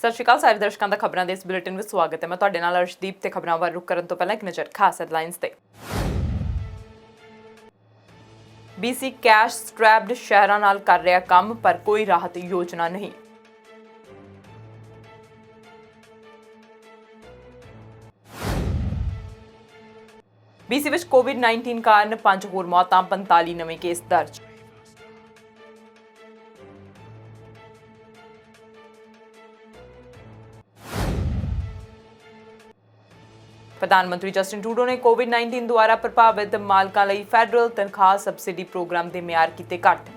ਸਤਿ ਸ਼੍ਰੀ ਅਕਾਲ ਸਾਰੇ ਦਰਸ਼ਕਾਂ ਦਾ ਖਬਰਾਂ ਦੇ ਇਸ ਬੁਲੇਟਿਨ ਵਿੱਚ ਸਵਾਗਤ ਹੈ। ਮੈਂ ਤੁਹਾਡੇ ਨਾਲ ਅਰਸ਼ਦੀਪ ਤੇ ਖਬਰਾਂ ਵੱਲ ਰੁਕ ਕਰਨ ਤੋਂ ਪਹਿਲਾਂ ਇੱਕ ਨਜ਼ਰ ਖਾਸ ਹੈਡਲਾਈਨਸ ਤੇ। BC ਕੈਸ਼ ਸਟ੍ਰੈਪਡ ਸ਼ਹਿਰਾਂ ਨਾਲ ਕਰ ਰਿਹਾ ਕੰਮ ਪਰ ਕੋਈ ਰਾਹਤ ਯੋਜਨਾ ਨਹੀਂ। BC ਵਿੱਚ COVID-19 ਕਾਰਨ 5 ਹੋਰ ਮੌਤਾਂ, 45 ਨਵੇਂ ਕੇਸ ਦਰਜ। ਪ੍ਰਧਾਨ ਮੰਤਰੀ ਜਸਟਿਨ ਟਰੂਡੋ ਨੇ COVID-19 ਦੁਆਰਾ ਪ੍ਰਭਾਵਿਤ ਮਾਲਕਾਂ ਲਈ ਫੈਡਰਲ ਤਨਖਾਹ ਸਬਸਿਡੀ ਪ੍ਰੋਗਰਾਮ ਦੇ ਮਿਆਰ ਕੀਤੇ ਘੱਟ।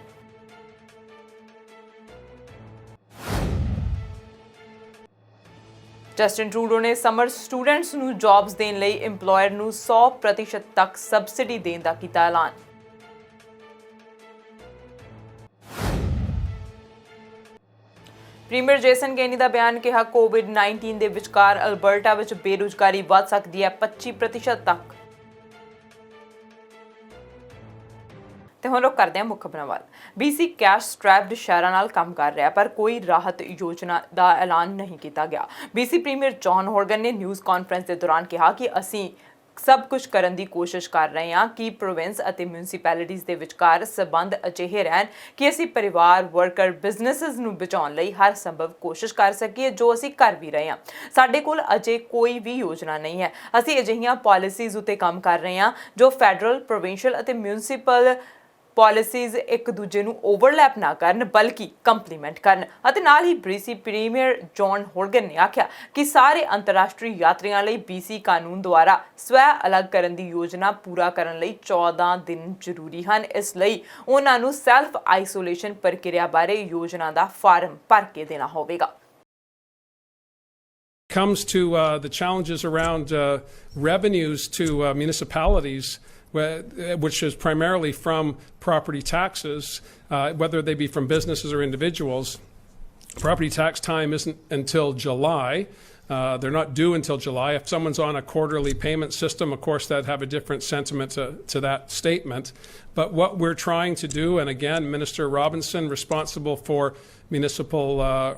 ਜਸਟਿਨ ਟਰੂਡੋ ਨੇ ਸਮਰ ਸਟੂਡੈਂਟਸ ਨੂੰ ਜੌਬਸ ਦੇਣ ਲਈ ਇੰਪਲੋਇਰ ਨੂੰ 100% ਤੱਕ ਸਬਸਿਡੀ ਦੇਣ ਦਾ ਕੀਤਾ ਐਲਾਨ। ਪ੍ਰੀਮੀਅਰ ਜੇਸਨ ਕੇਨੀ ਦਾ ਬਿਆਨ ਕਿਹਾ COVID-19 ਦੇ ਵਿਚਕਾਰ ਅਲਬਰਟਾ ਵਿੱਚ ਬੇਰੁਜ਼ਗਾਰੀ ਵੱਧ ਸਕਦੀ ਹੈ 25% ਤੱਕ। ਤੇ ਹੁਣ ਲੋਕ ਕਰਦੇ ਹਾਂ ਮੁੱਖ ਖਬਰਾਂ ਵੱਲ। BC ਕੈਸ਼ ਸਟ੍ਰੈਪਡ ਸ਼ਹਿਰਾਂ ਨਾਲ ਕੰਮ ਕਰ ਰਿਹਾ ਪਰ ਕੋਈ ਰਾਹਤ ਯੋਜਨਾ ਦਾ ਐਲਾਨ ਨਹੀਂ ਕੀਤਾ ਗਿਆ। BC ਪ੍ਰੀਮੀਅਰ ਜੌਨ ਹੋਰਗਨ ਨੇ ਨਿਊਜ਼ ਕਾਨਫਰੰਸ ਦੇ ਦੌਰਾਨ ਕਿਹਾ ਕਿ ਅਸੀਂ ਸਭ ਕੁਝ ਕਰਨ ਦੀ ਕੋਸ਼ਿਸ਼ ਕਰ ਰਹੇ ਹਾਂ ਕਿ ਪ੍ਰੋਵਿੰਸ ਅਤੇ ਮਿਊਨਿਸਪੈਲਿਟੀਜ਼ ਦੇ ਵਿਚਕਾਰ ਸਬੰਧ ਅਜਿਹੇ ਰਹਿਣ ਕਿ ਅਸੀਂ ਪਰਿਵਾਰ, ਵਰਕਰ, ਬਿਜ਼ਨੈਸਸ ਨੂੰ ਬਚਾਉਣ ਲਈ ਹਰ ਸੰਭਵ ਕੋਸ਼ਿਸ਼ ਕਰ ਸਕੀਏ, ਜੋ ਅਸੀਂ ਕਰ ਵੀ ਰਹੇ ਹਾਂ। ਸਾਡੇ ਕੋਲ ਅਜੇ ਕੋਈ ਵੀ ਯੋਜਨਾ ਨਹੀਂ ਹੈ। ਅਸੀਂ ਅਜਿਹੀਆਂ ਪਾਲਿਸੀਜ਼ ਉੱਤੇ ਕੰਮ ਕਰ ਰਹੇ ਹਾਂ ਜੋ ਫੈਡਰਲ, ਪ੍ਰੋਵਿੰਸ਼ੀਅਲ ਅਤੇ ਮਿਊਨਿਸਪਲ ਪਾਲਿਸੀਜ਼ ਇੱਕ ਦੂਜੇ ਨੂੰ ਓਵਰਲੈਪ ਨਾ ਕਰਨ ਬਲਕਿ ਕੰਪਲੀਮੈਂਟ ਕਰਨ। ਅਤੇ ਨਾਲ ਹੀ BC ਪ੍ਰੀਮੀਅਰ ਜੌਨ ਹੋਰਗਨ ਨੇ ਆਖਿਆ ਕਿ ਸਾਰੇ ਅੰਤਰਰਾਸ਼ਟਰੀ ਯਾਤਰੀਆਂ ਲਈ BC ਕਾਨੂੰਨ ਦੁਆਰਾ ਸਵੈ ਅਲੱਗ ਕਰਨ ਦੀ ਯੋਜਨਾ ਪੂਰਾ ਕਰਨ ਲਈ 14 ਦਿਨ ਜ਼ਰੂਰੀ ਹਨ। ਇਸ ਲਈ ਉਹਨਾਂ ਨੂੰ ਸੈਲਫ ਆਈਸੋਲੇਸ਼ਨ ਪ੍ਰਕਿਰਿਆ ਬਾਰੇ ਯੋਜਨਾ ਦਾ ਫਾਰਮ ਭਰ ਕੇ ਦੇਣਾ ਹੋਵੇਗਾ। Comes to the challenges around revenues to municipalities, which is primarily from property taxes, whether they be from businesses or individuals. Property tax time isn't until July. They're not due until July. If someone's on a quarterly payment system, of course, that'd have a different sentiment to that statement. But what we're trying to do, and again, Minister Robinson, responsible for municipal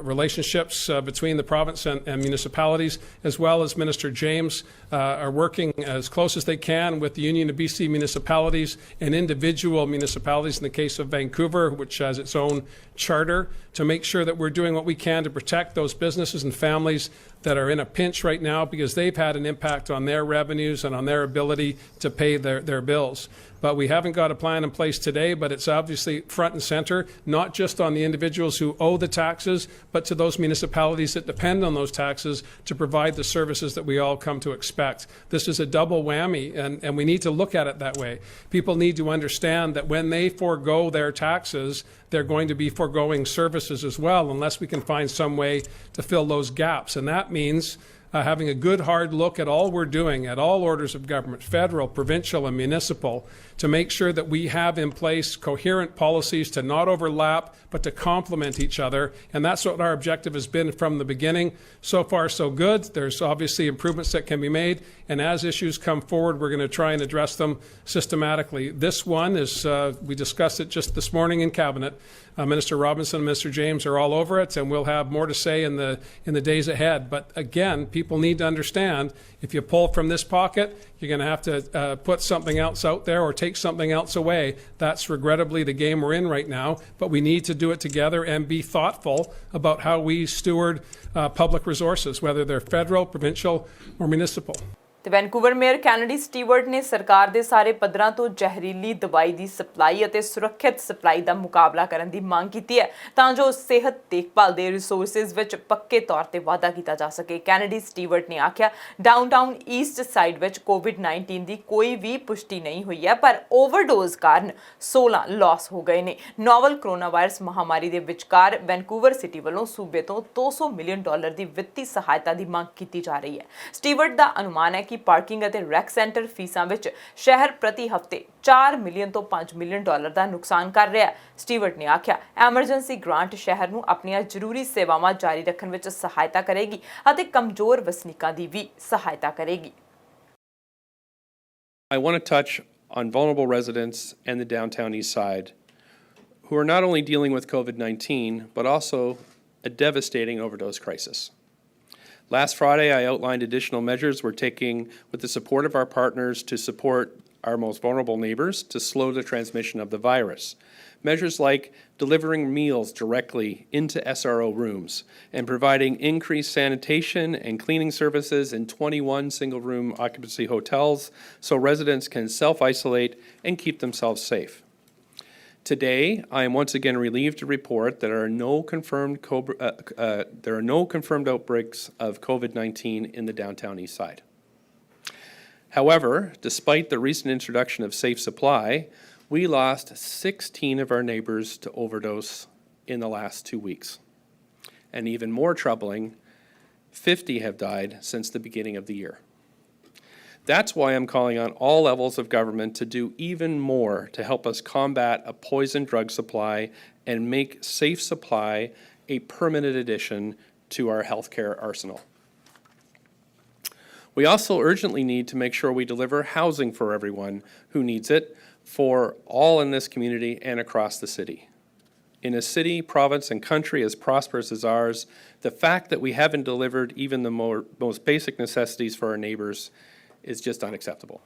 relationships between the province and municipalities, as well as Minister James, are working as close as they can with the Union of BC Municipalities and individual municipalities, in the case of Vancouver, which has its own charter, to make sure that we're doing what we can to protect those businesses and families that are in a pinch right now because they've had an impact on their revenues and on their ability to pay their bills. But we haven't got a plan in place today, but it's obviously front and center, not just on the individuals who owe the taxes, but to those municipalities that depend on those taxes to provide the services that we all come to expect. This is a double whammy, and we need to look at it that way. People need to understand that when they forego their taxes, they're going to be foregoing services as well, unless we can find some way to fill those gaps. And that means having a good hard look at all we're doing at all orders of government, federal, provincial and municipal, to make sure that we have in place coherent policies to not overlap but to complement each other. And that's what our objective has been from the beginning. So far so good. There's obviously improvements that can be made, and as issues come forward we're going to try and address them systematically. This one is we discussed it just this morning in cabinet. Minister Robinson and Mr. James are all over it, and we'll have more to say in the days ahead. But again, people need to understand, if you pull from this pocket, you're going to have to put something else out there or take something else away. That's regrettably the game we're in right now, but we need to do it together and be thoughtful about how we steward public resources, whether they're federal, provincial or municipal. ਤੇ Vancouver mayor Kennedy Stewart ਨੇ ਸਰਕਾਰ ਦੇ ਸਾਰੇ ਪੱਧਰਾਂ ਤੋਂ ਜ਼ਹਿਰੀਲੀ ਦਵਾਈ ਦੀ supply ਅਤੇ ਸੁਰੱਖਿਅਤ ਸਪਲਾਈ ਦਾ ਮੁਕਾਬਲਾ ਕਰਨ ਦੀ ਮੰਗ ਕੀਤੀ ਹੈ ਤਾਂ ਜੋ ਸਿਹਤ ਦੇਖਭਾਲ ਦੇ ਰਿਸੋਰਸਿਸ ਵਿੱਚ ਪੱਕੇ ਤੌਰ ਤੇ ਵਾਧਾ ਕੀਤਾ ਜਾ ਸਕੇ। ਕੈਨੇਡੀ ਸਟੀਵਰਟ ਨੇ ਆਖਿਆ, ਡਾਊਨਟਾਊਨ ਈਸਟ ਸਾਈਡ ਵਿੱਚ COVID-19 ਦੀ ਕੋਈ ਵੀ ਪੁਸ਼ਟੀ ਨਹੀਂ ਹੋਈ ਹੈ, ਪਰ ਓਵਰਡੋਜ਼ ਕਾਰਨ 16 ਲਾਸ ਹੋ ਗਏ ਨੇ। ਨੋਵਲ ਕੋਰੋਨਾ ਵਾਇਰਸ ਮਹਾਮਾਰੀ ਦੇ ਵਿਚਕਾਰ ਵੈਨਕੂਵਰ ਸਿਟੀ ਵੱਲੋਂ ਸੂਬੇ ਤੋਂ $200 ਮਿਲੀਅਨ ਦੀ ਵਿੱਤੀ ਸਹਾਇਤਾ ਦੀ ਮੰਗ ਕੀਤੀ ਜਾ ਰਹੀ ਹੈ। ਸਟੀਵਰਟ ਦਾ ਅਨੁਮਾਨ ਹੈ ਕਿ ਪਾਰਕਿੰਗ ਅਤੇ ਰੈਕ ਸੈਂਟਰ ਫੀਸਾਂ ਵਿੱਚ ਸ਼ਹਿਰ ਪ੍ਰਤੀ ਹਫ਼ਤੇ $4 ਮਿਲੀਅਨ ਤੋਂ $5 ਮਿਲੀਅਨ ਦਾ ਨੁਕਸਾਨ ਕਰ ਰਿਹਾ ਹੈ। ਸਟੀਵਰਟ ਨੇ ਆਖਿਆ, ਐਮਰਜੈਂਸੀ ਗ੍ਰਾਂਟ ਸ਼ਹਿਰ ਨੂੰ ਆਪਣੀਆਂ ਜ਼ਰੂਰੀ ਸੇਵਾਵਾਂ ਜਾਰੀ ਰੱਖਣ ਵਿੱਚ ਸਹਾਇਤਾ ਕਰੇਗੀ ਅਤੇ ਕਮਜ਼ੋਰ ਵਸਨੀਕਾਂ ਦੀ ਵੀ ਸਹਾਇਤਾ ਕਰੇਗੀ। I want to touch on vulnerable residents and the downtown east side who are not only dealing with COVID-19 but also a devastating overdose crisis. Last Friday, I outlined additional measures we're taking with the support of our partners to support our most vulnerable neighbors to slow the transmission of the virus. Measures like delivering meals directly into SRO rooms and providing increased sanitation and cleaning services in 21 single-room occupancy hotels so residents can self-isolate and keep themselves safe. Today, I am once again relieved to report that there are no confirmed outbreaks of COVID-19 in the downtown east side. However, despite the recent introduction of safe supply, we lost 16 of our neighbors to overdose in the last 2 weeks. And even more troubling, 50 have died since the beginning of the year. That's why I'm calling on all levels of government to do even more to help us combat a poison drug supply and make safe supply a permanent addition to our healthcare arsenal. We also urgently need to make sure we deliver housing for everyone who needs it, for all in this community and across the city. In a city, province, and country as prosperous as ours, the fact that we haven't delivered even the most basic necessities for our neighbors is just unacceptable.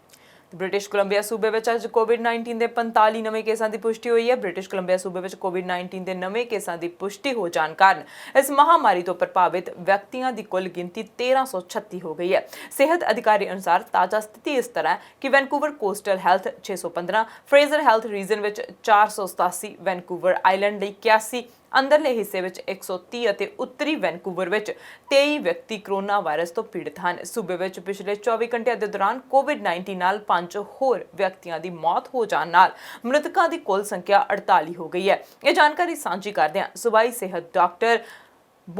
British Columbia ਸੂਬੇ ਵਿੱਚ ਅੱਜ ਕੋਵਿਡ-19 ਦੇ 45 ਨਵੇਂ ਕੇਸਾਂ ਦੀ ਪੁਸ਼ਟੀ ਹੋਈ ਹੈ। British Columbia ਸੂਬੇ ਵਿੱਚ ਕੋਵਿਡ-19 ਦੇ ਨਵੇਂ ਕੇਸਾਂ ਦੀ ਪੁਸ਼ਟੀ ਹੋ ਜਾਣ ਕਾਰਨ ਇਸ ਮਹਾਮਾਰੀ ਤੋਂ ਪ੍ਰਭਾਵਿਤ ਵਿਅਕਤੀਆਂ ਦੀ ਕੁੱਲ ਗਿਣਤੀ 1336 ਹੋ ਗਈ ਹੈ। ਸਿਹਤ ਅਧਿਕਾਰੀ ਅਨੁਸਾਰ ਤਾਜ਼ਾ ਸਥਿਤੀ ਇਸ ਤਰ੍ਹਾਂ ਹੈ ਕਿ Vancouver coastal health 615, Fraser health region ਵਿੱਚ 487, ਵੈਨਕੂਵਰ ਆਈਲੈਂਡ ਲਈ 81, ਅੰਦਰਲੇ ਹਿੱਸੇ ਵਿੱਚ 130 ਅਤੇ ਉੱਤਰੀ ਵੈਨਕੂਵਰ ਵਿੱਚ 23 ਵਿਅਕਤੀ ਕੋਰੋਨਾ ਵਾਇਰਸ ਤੋਂ ਪੀੜਤ ਹਨ। ਸੂਬੇ ਵਿੱਚ ਪਿਛਲੇ 24 ਘੰਟਿਆਂ ਦੇ ਦੌਰਾਨ ਕੋਵਿਡ-19 ਨਾਲ 5 ਹੋਰ ਵਿਅਕਤੀਆਂ ਦੀ ਮੌਤ ਹੋ ਜਾਣ ਨਾਲ ਮ੍ਰਿਤਕਾਂ ਦੀ ਕੁੱਲ ਸੰਖਿਆ 48 ਹੋ ਗਈ ਹੈ। ਇਹ ਜਾਣਕਾਰੀ ਸਾਂਝੀ ਕਰਦਿਆਂ ਸੂਬਾਈ ਸਿਹਤ ਡਾਕਟਰ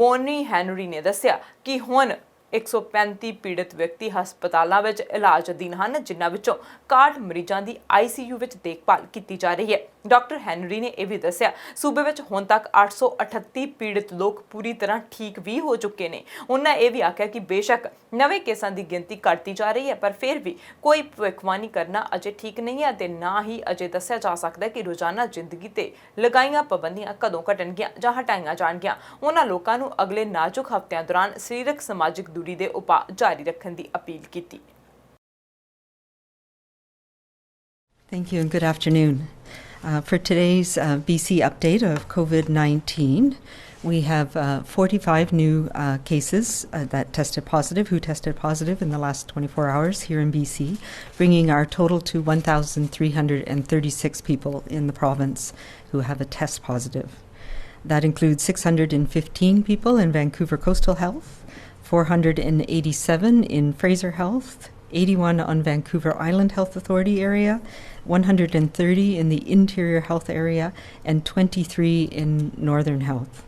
ਬੋਨੀ ਹੈਨਰੀ ਨੇ ਦੱਸਿਆ ਕਿ ਹੁਣ 135 ਪੀੜਤ ਵਿਅਕਤੀ ਹਸਪਤਾਲਾਂ ਵਿੱਚ ਇਲਾਜ ਅਧੀਨ ਹਨ, ਜਿਨ੍ਹਾਂ ਵਿੱਚੋਂ 61 ਮਰੀਜ਼ਾਂ ਦੀ ICU ਵਿੱਚ ਦੇਖਭਾਲ ਕੀਤੀ ਜਾ ਰਹੀ ਹੈ। ਡਾਕਟਰ ਹੈਨਰੀ ਨੇ ਇਹ ਵੀ ਦੱਸਿਆ ਸੂਬੇ ਵਿੱਚ ਹੁਣ ਤੱਕ 838 ਪੀੜਤ ਲੋਕ ਪੂਰੀ ਤਰ੍ਹਾਂ ਠੀਕ ਵੀ ਹੋ ਚੁੱਕੇ ਨੇ। ਉਹਨਾਂ ਇਹ ਵੀ ਆਖਿਆ ਕਿ ਬੇਸ਼ੱਕ ਨਵੇਂ ਕੇਸਾਂ ਦੀ ਗਿਣਤੀ ਘਟਦੀ ਜਾ ਰਹੀ ਹੈ, ਪਰ ਫਿਰ ਵੀ ਕੋਈ ਭਵਿੱਖਬਾਣੀ ਕਰਨਾ ਅਜੇ ਠੀਕ ਨਹੀਂ ਹੈ ਅਤੇ ਨਾ ਹੀ ਅਜੇ ਦੱਸਿਆ ਜਾ ਸਕਦਾ ਕਿ ਰੋਜ਼ਾਨਾ ਜ਼ਿੰਦਗੀ ਤੇ ਲਗਾਈਆਂ ਪਾਬੰਦੀਆਂ ਕਦੋਂ ਘਟਣਗੀਆਂ ਜਾਂ ਹਟਾਈਆਂ ਜਾਣਗੀਆਂ। ਉਹਨਾਂ ਲੋਕਾਂ ਨੂੰ ਅਗਲੇ ਨਾਜ਼ੁਕ ਹਫ਼ਤਿਆਂ ਦੌਰਾਨ ਸਰੀਰਕ ਸਮਾਜਿਕ ਦੂਰੀ ਦੇ ਉਪਾਅ ਜਾਰੀ ਰੱਖਣ ਦੀ ਅਪੀਲ ਕੀਤੀ। Thank you and good afternoon. For today's BC update of COVID-19, we have 45 new cases that tested positive, who tested positive in the last 24 hours here in BC, bringing our total to 1,336 people in the province who have a test positive. That includes 615 people in Vancouver Coastal Health, 487 in Fraser Health, 81 on Vancouver Island Health Authority area, 130 in the Interior Health area, and 23 in Northern Health.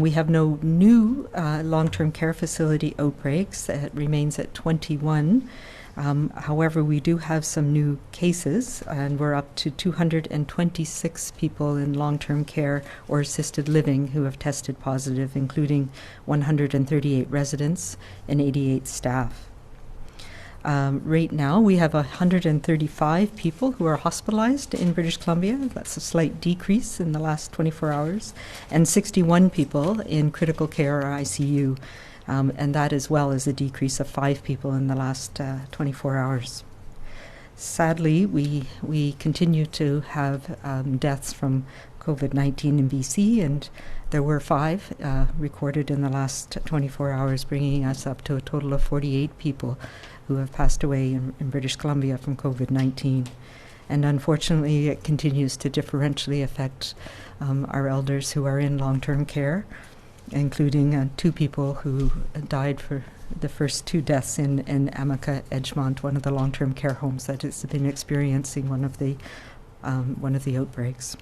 We have no new long-term care facility outbreaks. It remains at 21. However, we do have some new cases, and we're up to 226 people in long-term care or assisted living who have tested positive, including 138 residents and 88 staff. Right now, we have 135 people who are hospitalized in British Columbia. That's a slight decrease in the last 24 hours, and 61 people in critical care or ICU. And that as well is a decrease of 5 people in the last 24 hours. Sadly, we continue to have deaths from COVID-19 in BC, and there were 5 recorded in the last 24 hours, bringing us up to a total of 48 people who have passed away in British Columbia from COVID-19. And unfortunately, it continues to differentially affect our elders who are in long-term care, including 2 people who died for the first 2 deaths in Amica Edgemont, one of the long-term care homes that has been experiencing one of the outbreaks,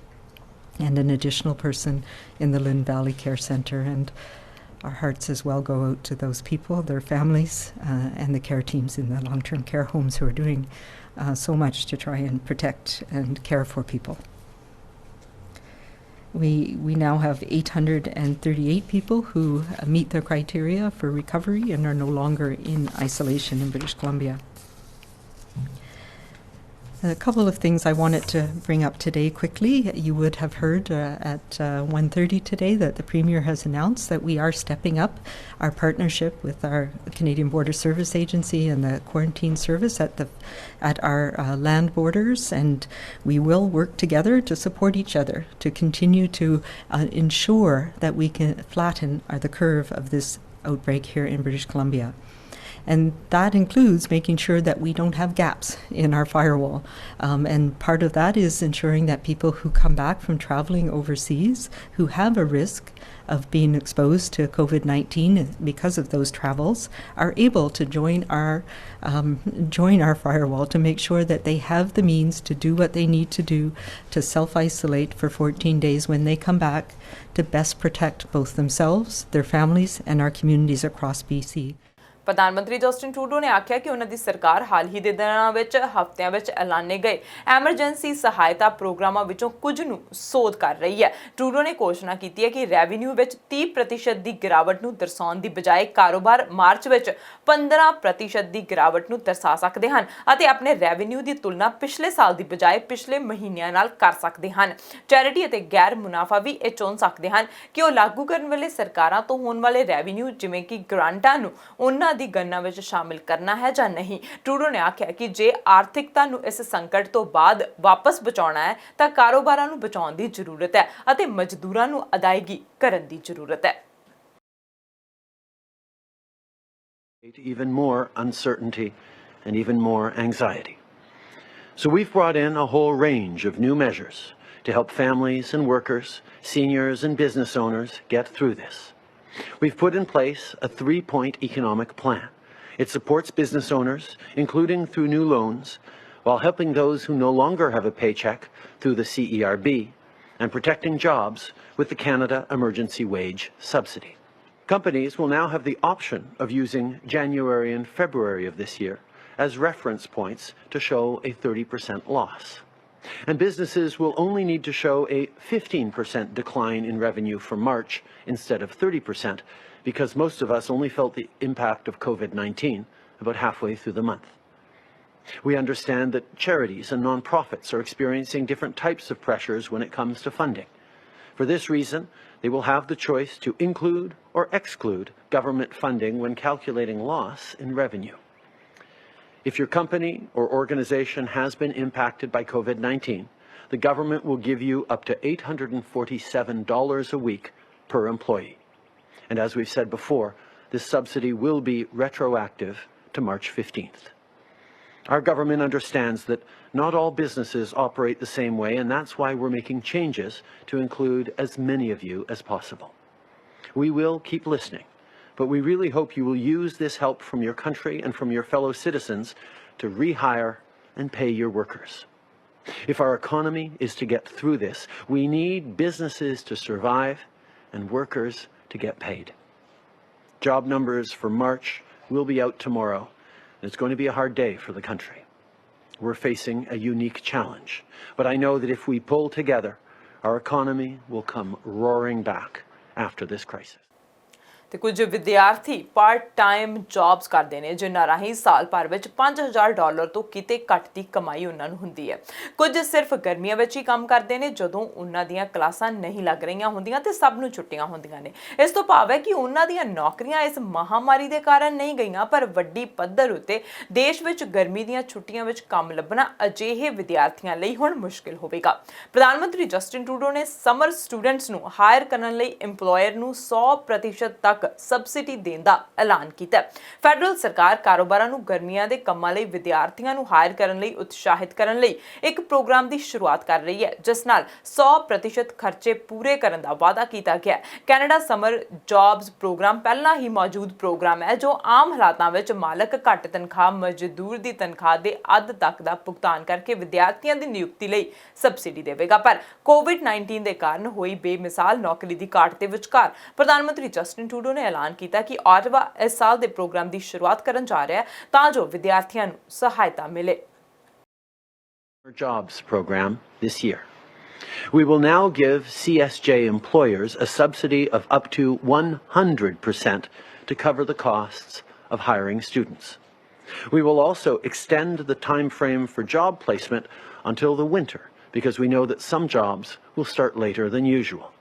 and an additional person in the Lynn Valley Care Centre. And our hearts as well go out to those people, their families, and the care teams in the long-term care homes who are doing so much to try and protect and care for people. We now have 838 people who meet the criteria for recovery and are no longer in isolation in British Columbia. A couple of things I wanted to bring up today quickly. You would have heard at 1:30 today that the Premier has announced that we are stepping up our partnership with our Canadian Border Service Agency and the Quarantine Service at our land borders, and we will work together to support each other to continue to ensure that we can flatten the curve of this outbreak here in British Columbia. And that includes making sure that we don't have gaps in our firewall. And part of that is ensuring that people who come back from traveling overseas, who have a risk of being exposed to COVID-19 because of those travels, are able to join our firewall to make sure that they have the means to do what they need to do to self-isolate for 14 days when they come back to best protect both themselves, their families, and our communities across BC. ਪ੍ਰਧਾਨ ਮੰਤਰੀ Justin Trudeau ਨੇ ਆਖਿਆ ਕਿ ਉਹਨਾਂ ਦੀ ਸਰਕਾਰ ਹਾਲ ਹੀ ਦੇ ਦਿਨਾਂ ਵਿੱਚ ਹਫ਼ਤਿਆਂ ਵਿੱਚ ਐਲਾਨੇ ਗਏ ਐਮਰਜੈਂਸੀ ਸਹਾਇਤਾ ਪ੍ਰੋਗਰਾਮਾਂ ਵਿੱਚੋਂ ਕੁਝ ਨੂੰ ਸੋਧ ਕਰ ਰਹੀ ਹੈ। ਟਰੂਡੋ ਨੇ ਘੋਸ਼ਣਾ ਕੀਤੀ ਹੈ ਕਿ ਰੈਵਨਿਊ ਵਿੱਚ 30% ਦੀ ਗਿਰਾਵਟ ਨੂੰ ਦਰਸਾਉਣ ਦੀ ਬਜਾਏ ਕਾਰੋਬਾਰ ਮਾਰਚ ਵਿੱਚ 15% ਦੀ ਗਿਰਾਵਟ ਨੂੰ ਦਰਸਾ ਸਕਦੇ ਹਨ ਅਤੇ ਆਪਣੇ ਰੈਵਨਿਊ ਦੀ ਤੁਲਨਾ ਪਿਛਲੇ ਸਾਲ ਦੀ ਬਜਾਏ ਪਿਛਲੇ ਮਹੀਨਿਆਂ ਨਾਲ ਕਰ ਸਕਦੇ ਹਨ। ਚੈਰਿਟੀ ਅਤੇ ਗੈਰ ਮੁਨਾਫਾ ਵੀ ਇਹ ਚੁਣ ਸਕਦੇ ਹਨ ਕਿ ਉਹ ਲਾਗੂ ਕਰਨ ਵੇਲੇ ਸਰਕਾਰਾਂ ਤੋਂ ਹੋਣ ਵਾਲੇ ਰੈਵਨਿਊ ਜਿਵੇਂ ਕਿ ਗ੍ਰਾਂਟਾਂ ਨੂੰ ਉਹਨਾਂ ਦੀ ਗਣਨਾ ਵਿੱਚ ਸ਼ਾਮਿਲ ਕਰਨਾ ਹੈ ਜਾਂ ਨਹੀਂ। ਟਰੂਡੋ ਨੇ ਆਖਿਆ ਕਿ ਜੇ ਆਰਥਿਕਤਾ ਨੂੰ ਇਸ ਸੰਕਟ ਤੋਂ ਬਾਅਦ ਵਾਪਸ ਬਚਾਉਣਾ ਹੈ ਤਾਂ ਕਾਰੋਬਾਰਾਂ ਨੂੰ ਬਚਾਉਣ ਦੀ ਜ਼ਰੂਰਤ ਹੈ ਅਤੇ ਮਜ਼ਦੂਰਾਂ ਨੂੰ ਅਦਾਇਗੀ ਕਰਨ ਦੀ ਜ਼ਰੂਰਤ ਹੈ। Even more uncertainty and even more anxiety. So we've brought in a whole range of new measures to help families and workers, seniors and business owners get through this. We've put in place a 3-point economic plan. It supports business owners, including through new loans, while helping those who no longer have a paycheck through the CERB, and protecting jobs with the Canada Emergency Wage Subsidy. Companies will now have the option of using January and February of this year as reference points to show a 30% loss. And businesses will only need to show a 15% decline in revenue for March instead of 30%, because most of us only felt the impact of COVID-19 about halfway through the month. We understand that charities and nonprofits are experiencing different types of pressures when it comes to funding. For this reason, they will have the choice to include or exclude government funding when calculating loss in revenue. If your company or organization has been impacted by COVID-19, the government will give you up to $847 a week per employee. And as we've said before, this subsidy will be retroactive to March 15th. Our government understands that not all businesses operate the same way, and that's why we're making changes to include as many of you as possible. We will keep listening, but we really hope you will use this help from your country and from your fellow citizens to rehire and pay your workers. If our economy is to get through this, we need businesses to survive and workers to get paid. Job numbers for March will be out tomorrow, and it's going to be a hard day for the country. We're facing a unique challenge, but I know that if we pull together, our economy will come roaring back after this crisis. ਤੇ ਕੁਝ ਵਿਦਿਆਰਥੀ part time jobs ਕਰਦੇ ਨੇ ਜਿਨ੍ਹਾਂ ਰਾਹੀਂ ਸਾਲ ਭਰ ਵਿੱਚ $5,000 ਤੋਂ ਕਿਤੇ ਘੱਟ ਦੀ ਕਮਾਈ ਉਹਨਾਂ ਨੂੰ ਹੁੰਦੀ ਹੈ। ਕੁਝ ਸਿਰਫ ਗਰਮੀਆਂ ਵਿੱਚ ਹੀ ਕੰਮ ਕਰਦੇ ਨੇ ਜਦੋਂ ਉਹਨਾਂ ਦੀਆਂ ਕਲਾਸਾਂ ਨਹੀਂ ਲੱਗ ਰਹੀਆਂ ਹੁੰਦੀਆਂ ਤੇ ਸਭ ਨੂੰ ਛੁੱਟੀਆਂ ਹੁੰਦੀਆਂ ਨੇ। ਇਸ ਤੋਂ ਭਾਵ ਹੈ ਕਿ ਉਹਨਾਂ ਦੀਆਂ ਨੌਕਰੀਆਂ ਇਸ ਮਹਾਮਾਰੀ ਦੇ ਕਾਰਨ ਨਹੀਂ ਗਈਆਂ, ਪਰ ਵੱਡੀ ਪੱਧਰ ਉੱਤੇ ਦੇਸ਼ ਵਿੱਚ ਗਰਮੀ ਦੀਆਂ ਛੁੱਟੀਆਂ ਵਿੱਚ ਕੰਮ ਲੱਭਣਾ ਅਜਿਹੇ ਵਿਦਿਆਰਥੀਆਂ ਲਈ ਹੁਣ ਮੁਸ਼ਕਿਲ ਹੋਵੇਗਾ। ਪ੍ਰਧਾਨ ਮੰਤਰੀ ਜਸਟਿਨ ਟਰੂਡੋ ਨੇ ਸਮਰ ਸਟੂਡੈਂਟਸ ਨੂੰ ਹਾਇਰ ਕਰਨ ਲਈ ਇੰਪਲੋਇਰ ਨੂੰ 100% ਤੱਕ ਸਬਸਿਡੀ ਦੇਣ ਦਾ ਐਲਾਨ ਕੀਤਾ। ਫੈਡਰਲ ਸਰਕਾਰ ਕਾਰੋਬਾਰਾਂ ਨੂੰ ਗਰਮੀਆਂ ਦੇ ਕੰਮਾਂ ਲਈ ਵਿਦਿਆਰਥੀਆਂ ਨੂੰ ਹਾਇਰ ਕਰਨ ਲਈ ਉਤਸ਼ਾਹਿਤ ਕਰਨ ਲਈ ਇੱਕ ਪ੍ਰੋਗਰਾਮ ਦੀ ਸ਼ੁਰੂਆਤ ਕਰ ਰਹੀ ਹੈ, ਜਿਸ ਨਾਲ 100% ਖਰਚੇ ਪੂਰੇ ਕਰਨ ਦਾ ਵਾਅਦਾ ਕੀਤਾ ਗਿਆ। ਕੈਨੇਡਾ ਸਮਰ ਜੌਬਸ ਪ੍ਰੋਗਰਾਮ ਪਹਿਲਾਂ ਹੀ ਮੌਜੂਦ ਪ੍ਰੋਗਰਾਮ ਹੈ ਜੋ ਆਮ ਹਾਲਾਤਾਂ ਵਿੱਚ ਮਾਲਕ ਘੱਟ ਤਨਖਾਹ ਮਜ਼ਦੂਰ ਦੀ ਤਨਖਾਹ ਦੇ ਅੱਧ ਤੱਕ ਦਾ ਭੁਗਤਾਨ ਕਰਕੇ ਵਿਦਿਆਰਥੀਆਂ ਦੀ ਨਿਯੁਕਤੀ ਲਈ ਸਬਸਿਡੀ ਦੇਵੇਗਾ। ਪਰ COVID-19 ਦੇ ਕਾਰਨ ਹੋਈ ਬੇਮਿਸਾਲ ਨੌਕਰੀ ਦੀ ਘਾਟ ਦੇ ਵਿਚਕਾਰ ਪ੍ਰਧਾਨ ਮੰਤਰੀ ਜਸਟਿਨ ਟਰੂਡੋ ਨੇ ਐਲਾਨ ਕੀਤਾ ਕਿ ਆਟਵਾ ਇਸ ਸਾਲ ਦੇ ਪ੍ਰੋਗਰਾਮ ਦੀ ਸ਼ੁਰੂਆਤ ਕਰਨ ਜਾ ਰਿਹਾ ਹੈ ਤਾਂ ਜੋ ਵਿਦਿਆਰਥੀਆਂ ਨੂੰ ਸਹਾਇਤਾ ਮਿਲੇ। Jobs program this year. We will now give CSJ employers a subsidy of up to 100% to cover the costs of hiring students. We will also extend the time frame for job placement until the winter, because we know that some jobs will start later than usual.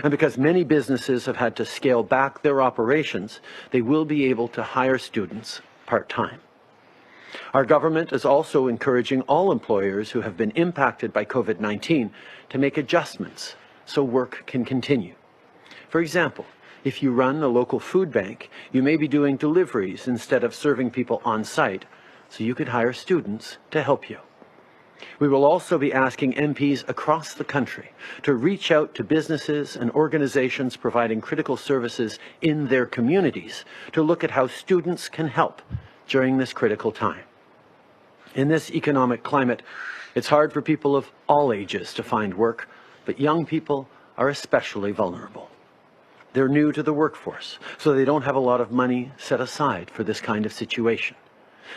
And because many businesses have had to scale back their operations, they will be able to hire students part-time. Our government is also encouraging all employers who have been impacted by COVID-19 to make adjustments so work can continue. For example, if you run a local food bank, you may be doing deliveries instead of serving people on site, so you could hire students to help you. We will also be asking MPs across the country to reach out to businesses and organizations providing critical services in their communities to look at how students can help during this critical time. In this economic climate, it's hard for people of all ages to find work, but young people are especially vulnerable. They're new to the workforce, so they don't have a lot of money set aside for this kind of situation.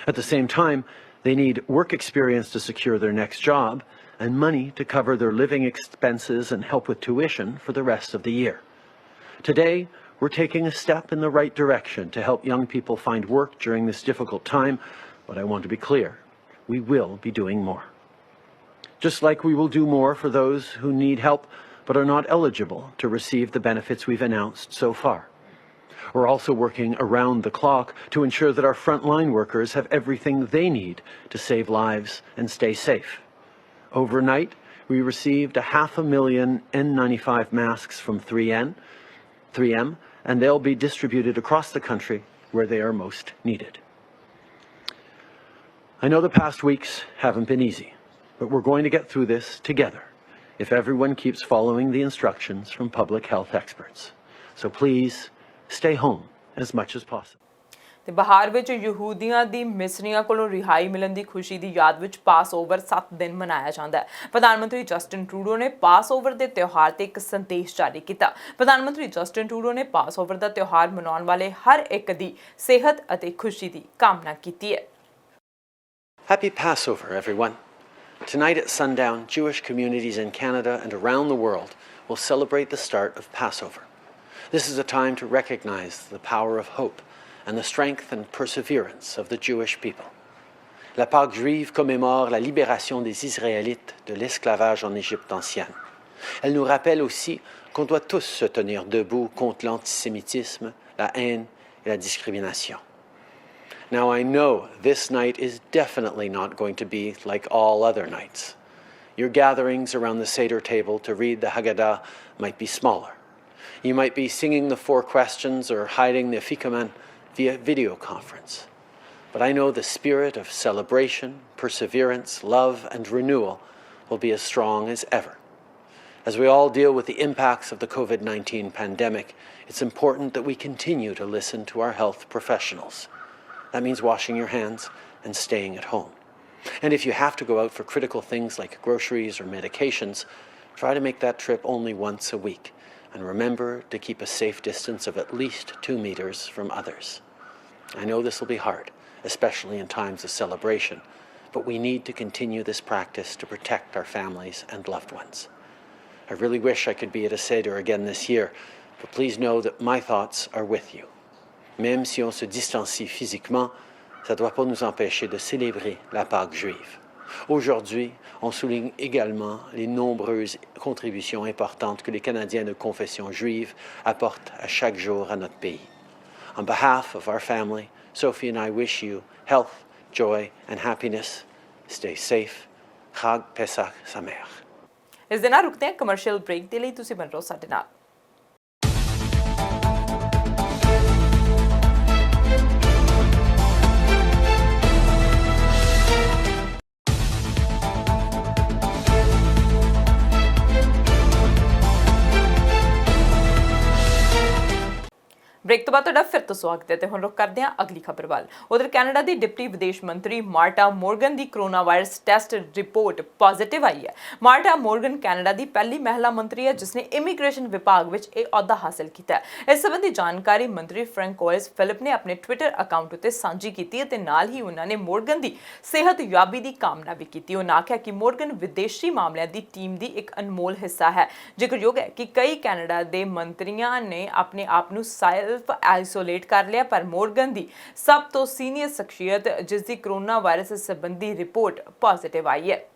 At the same time, they need work experience to secure their next job and money to cover their living expenses and help with tuition for the rest of the year. Today, we're taking a step in the right direction to help young people find work during this difficult time, but I want to be clear, we will be doing more. Just like we will do more for those who need help but are not eligible to receive the benefits we've announced so far. We're also working around the clock to ensure that our frontline workers have everything they need to save lives and stay safe. Overnight, we received 500,000 N95 masks from 3M, and they'll be distributed across the country where they are most needed. I know the past weeks haven't been easy, but we're going to get through this together if everyone keeps following the instructions from public health experts. So please, stay home as much as possible. ਤੇ ਬਹਾਰ ਵਿੱਚ ਯਹੂਦੀਆਂ ਦੀ ਮਿਸਰੀਆਂ ਕੋਲੋਂ ਰਿਹਾਈ ਮਿਲਣ ਦੀ ਖੁਸ਼ੀ ਦੀ ਯਾਦ ਵਿੱਚ ਪਾਸਓਵਰ 7 ਦਿਨ ਮਨਾਇਆ ਜਾਂਦਾ ਹੈ। ਪ੍ਰਧਾਨ ਮੰਤਰੀ ਜਸਟਿਨ ਟਰੂਡੋ ਨੇ ਪਾਸਓਵਰ ਦੇ ਤਿਉਹਾਰ ਤੇ ਇੱਕ ਸੰਦੇਸ਼ ਜਾਰੀ ਕੀਤਾ। ਪ੍ਰਧਾਨ ਮੰਤਰੀ ਜਸਟਿਨ ਟਰੂਡੋ ਨੇ ਪਾਸਓਵਰ ਦਾ ਤਿਉਹਾਰ ਮਨਾਉਣ ਵਾਲੇ ਹਰ ਇੱਕ ਦੀ ਸਿਹਤ ਅਤੇ ਖੁਸ਼ੀ ਦੀ ਕਾਮਨਾ ਕੀਤੀ ਹੈ। Happy Passover, everyone. Tonight at sundown, Jewish communities in Canada and around the world will celebrate the start of Passover. This is a time to recognize the power of hope and the strength and perseverance of the Jewish people. La Pâque juive commémore la libération des Israélites de l'esclavage en Égypte ancienne. Elle nous rappelle aussi qu'on doit tous se tenir debout contre l'antisémitisme, la haine et la discrimination. Now, I know this night is definitely not going to be like all other nights. Your gatherings around the Seder table to read the Haggadah might be smaller. You might be singing the 4 questions or hiding the Afikoman via video conference. But I know the spirit of celebration, perseverance, love, and renewal will be as strong as ever. As we all deal with the impacts of the COVID-19 pandemic, it's important that we continue to listen to our health professionals. That means washing your hands and staying at home. And if you have to go out for critical things like groceries or medications, try to make that trip only once a week. And remember to keep a safe distance of at least 2 meters from others. I know this will be hard, especially in times of celebration, but we need to continue this practice to protect our families and loved ones. I really wish I could be at a Seder again this year, but please know that my thoughts are with you. Même si on se distancie physiquement, ça ne doit pas nous empêcher de célébrer la Pâque juive. Aujourd'hui, on souligne également les nombreuses contributions importantes que les Canadiens de confession juive apportent à chaque jour à notre pays. On behalf of our family, Sophie and I wish you health, joy, and happiness. Stay safe. Chag Pesach Sameach. ਇਸ ਦੇ ਨਾਲ ਰੁਕਦੇ ਹਾਂ commercial break ਦੇ ਲਈ। ਤੁਸੀਂ ਬਣ ਰਹੋ ਸਾਡੇ ਨਾਲ। ब्रेक तो बाद तुहाडा फिर तो स्वागत है ते हुण रुख करदे हां अगली खबर वाल। उधर कैनेडा की डिप्टी विदेश मंत्री मार्टा मोर्गन की corona virus test report positive आई है। मार्टा मोर्गन कैनेडा की पहली महिला मंत्री है जिसने इमीग्रेशन विभाग में यह अहुदा हासिल किया है। इस संबंधी जानकारी मंत्री फ्रैंकोइस फिलिप ने अपने ट्विटर अकाउंट उत्ते सांझी की ते नाल ही उन्होंने मोर्गन की सेहत याबी की कामना भी की। उन्होंने आख्या कि मोर्गन विदेशी मामलों की टीम की एक अनमोल हिस्सा है। जिक्रयोग है कि कई कैनेडा के मंत्रियों ने अपने आप को सिर्फ आइसोलेट कर लिया, पर मॉर्गन दी सब तो सीनियर शख्सियत जिसकी कोरोना वायरस संबंधी रिपोर्ट पॉजिटिव आई है।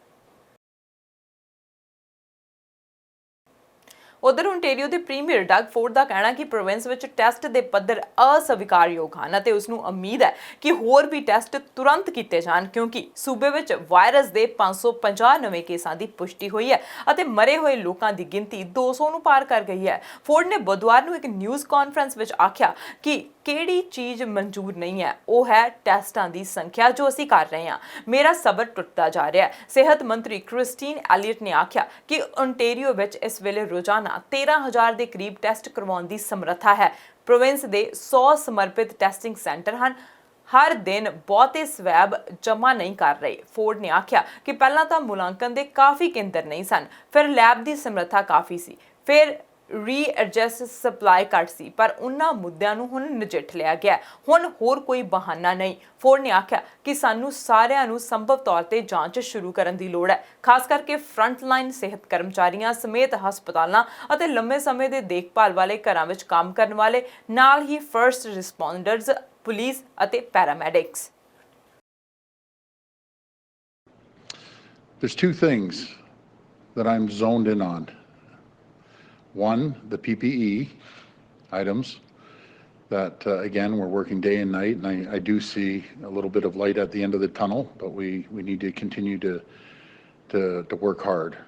उधर ओंटेरियो के प्रीमियर डग फोर्ड का कहना कि प्रोविंस में टैसट के पद्धर अस्वीकारयोग हैं और उसनू उम्मीद है कि होर भी टैसट तुरंत किए जान, क्योंकि सूबे में वायरस के 550 नवे केसां की पुष्टि हुई है और मरे हुए लोगों की गिनती 200 नूं पार कर गई है। फोर्ड ने बुधवार को एक न्यूज़ कॉन्फ्रेंस में आख्या कि किहड़ी चीज़ मंजूर नहीं है, वो है टैसटां की संख्या जो असीं कर रहे हैं। मेरा सबर टुटता जा रहा है। सेहत मंत्री क्रिस्टीन एलियट ने आख्या कि ओंटेरियो में इस वेले रोजाना 13,000 के करीब टैसट करवाउण दी समर्था है। प्रोविंस के 100 समर्पित टैसटिंग सेंटर हैं, हर दिन बहुते स्वैब जमा नहीं कर रहे। फोर्ड ने आख्या कि पहला तो मुलांकन के काफ़ी केंद्र नहीं सन, फिर लैब की समर्था काफ़ी सी, फिर रीएडजस्ट सप्लाई घट सी, पर उन्हां मुद्दों नूं हुण नजिठ लिया गया। हुण होर कोई बहाना नहीं। फोर्ड ने आख्या कि सानू सारिआं नूं संभव तौर ते जांच शुरू करन दी लोड़ है, खास करके फ्रंटलाइन सेहत कर्मचारियों समेत हस्पतालों और लंबे समय के देखभाल वाले घरां विच काम करने वाले, नाल ही फर्स्ट रिस्पोंडर्स, पुलिस और पैरामैडिक्स। There's two things that I'm zoned in on. One, the PPE items that, again, we're working day and night, and I do see a little bit of light at the end of the tunnel, but we need to continue to work hard.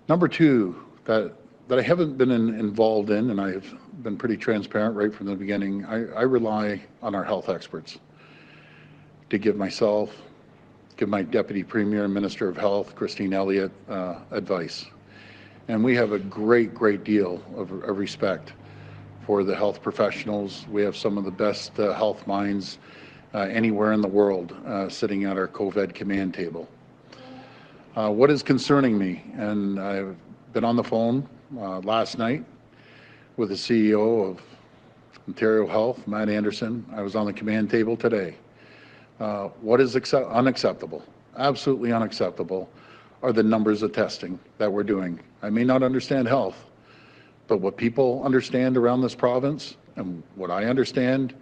Number two, that I haven't been involved in, and I've been pretty transparent right from the beginning, I rely on our health experts to give myself, give my Deputy Premier and Minister of Health, Christine Elliott, advice. And we have a great deal of respect for the health professionals. We have some of the best health minds anywhere in the world sitting at our COVID command table. What is concerning me, and I've been on the phone last night with the CEO of Ontario Health, Matt Anderson. I was on the command table today. What is unacceptable, absolutely unacceptable, are the numbers of testing that we're doing. I may not understand health, but what people understand around this province and what I understand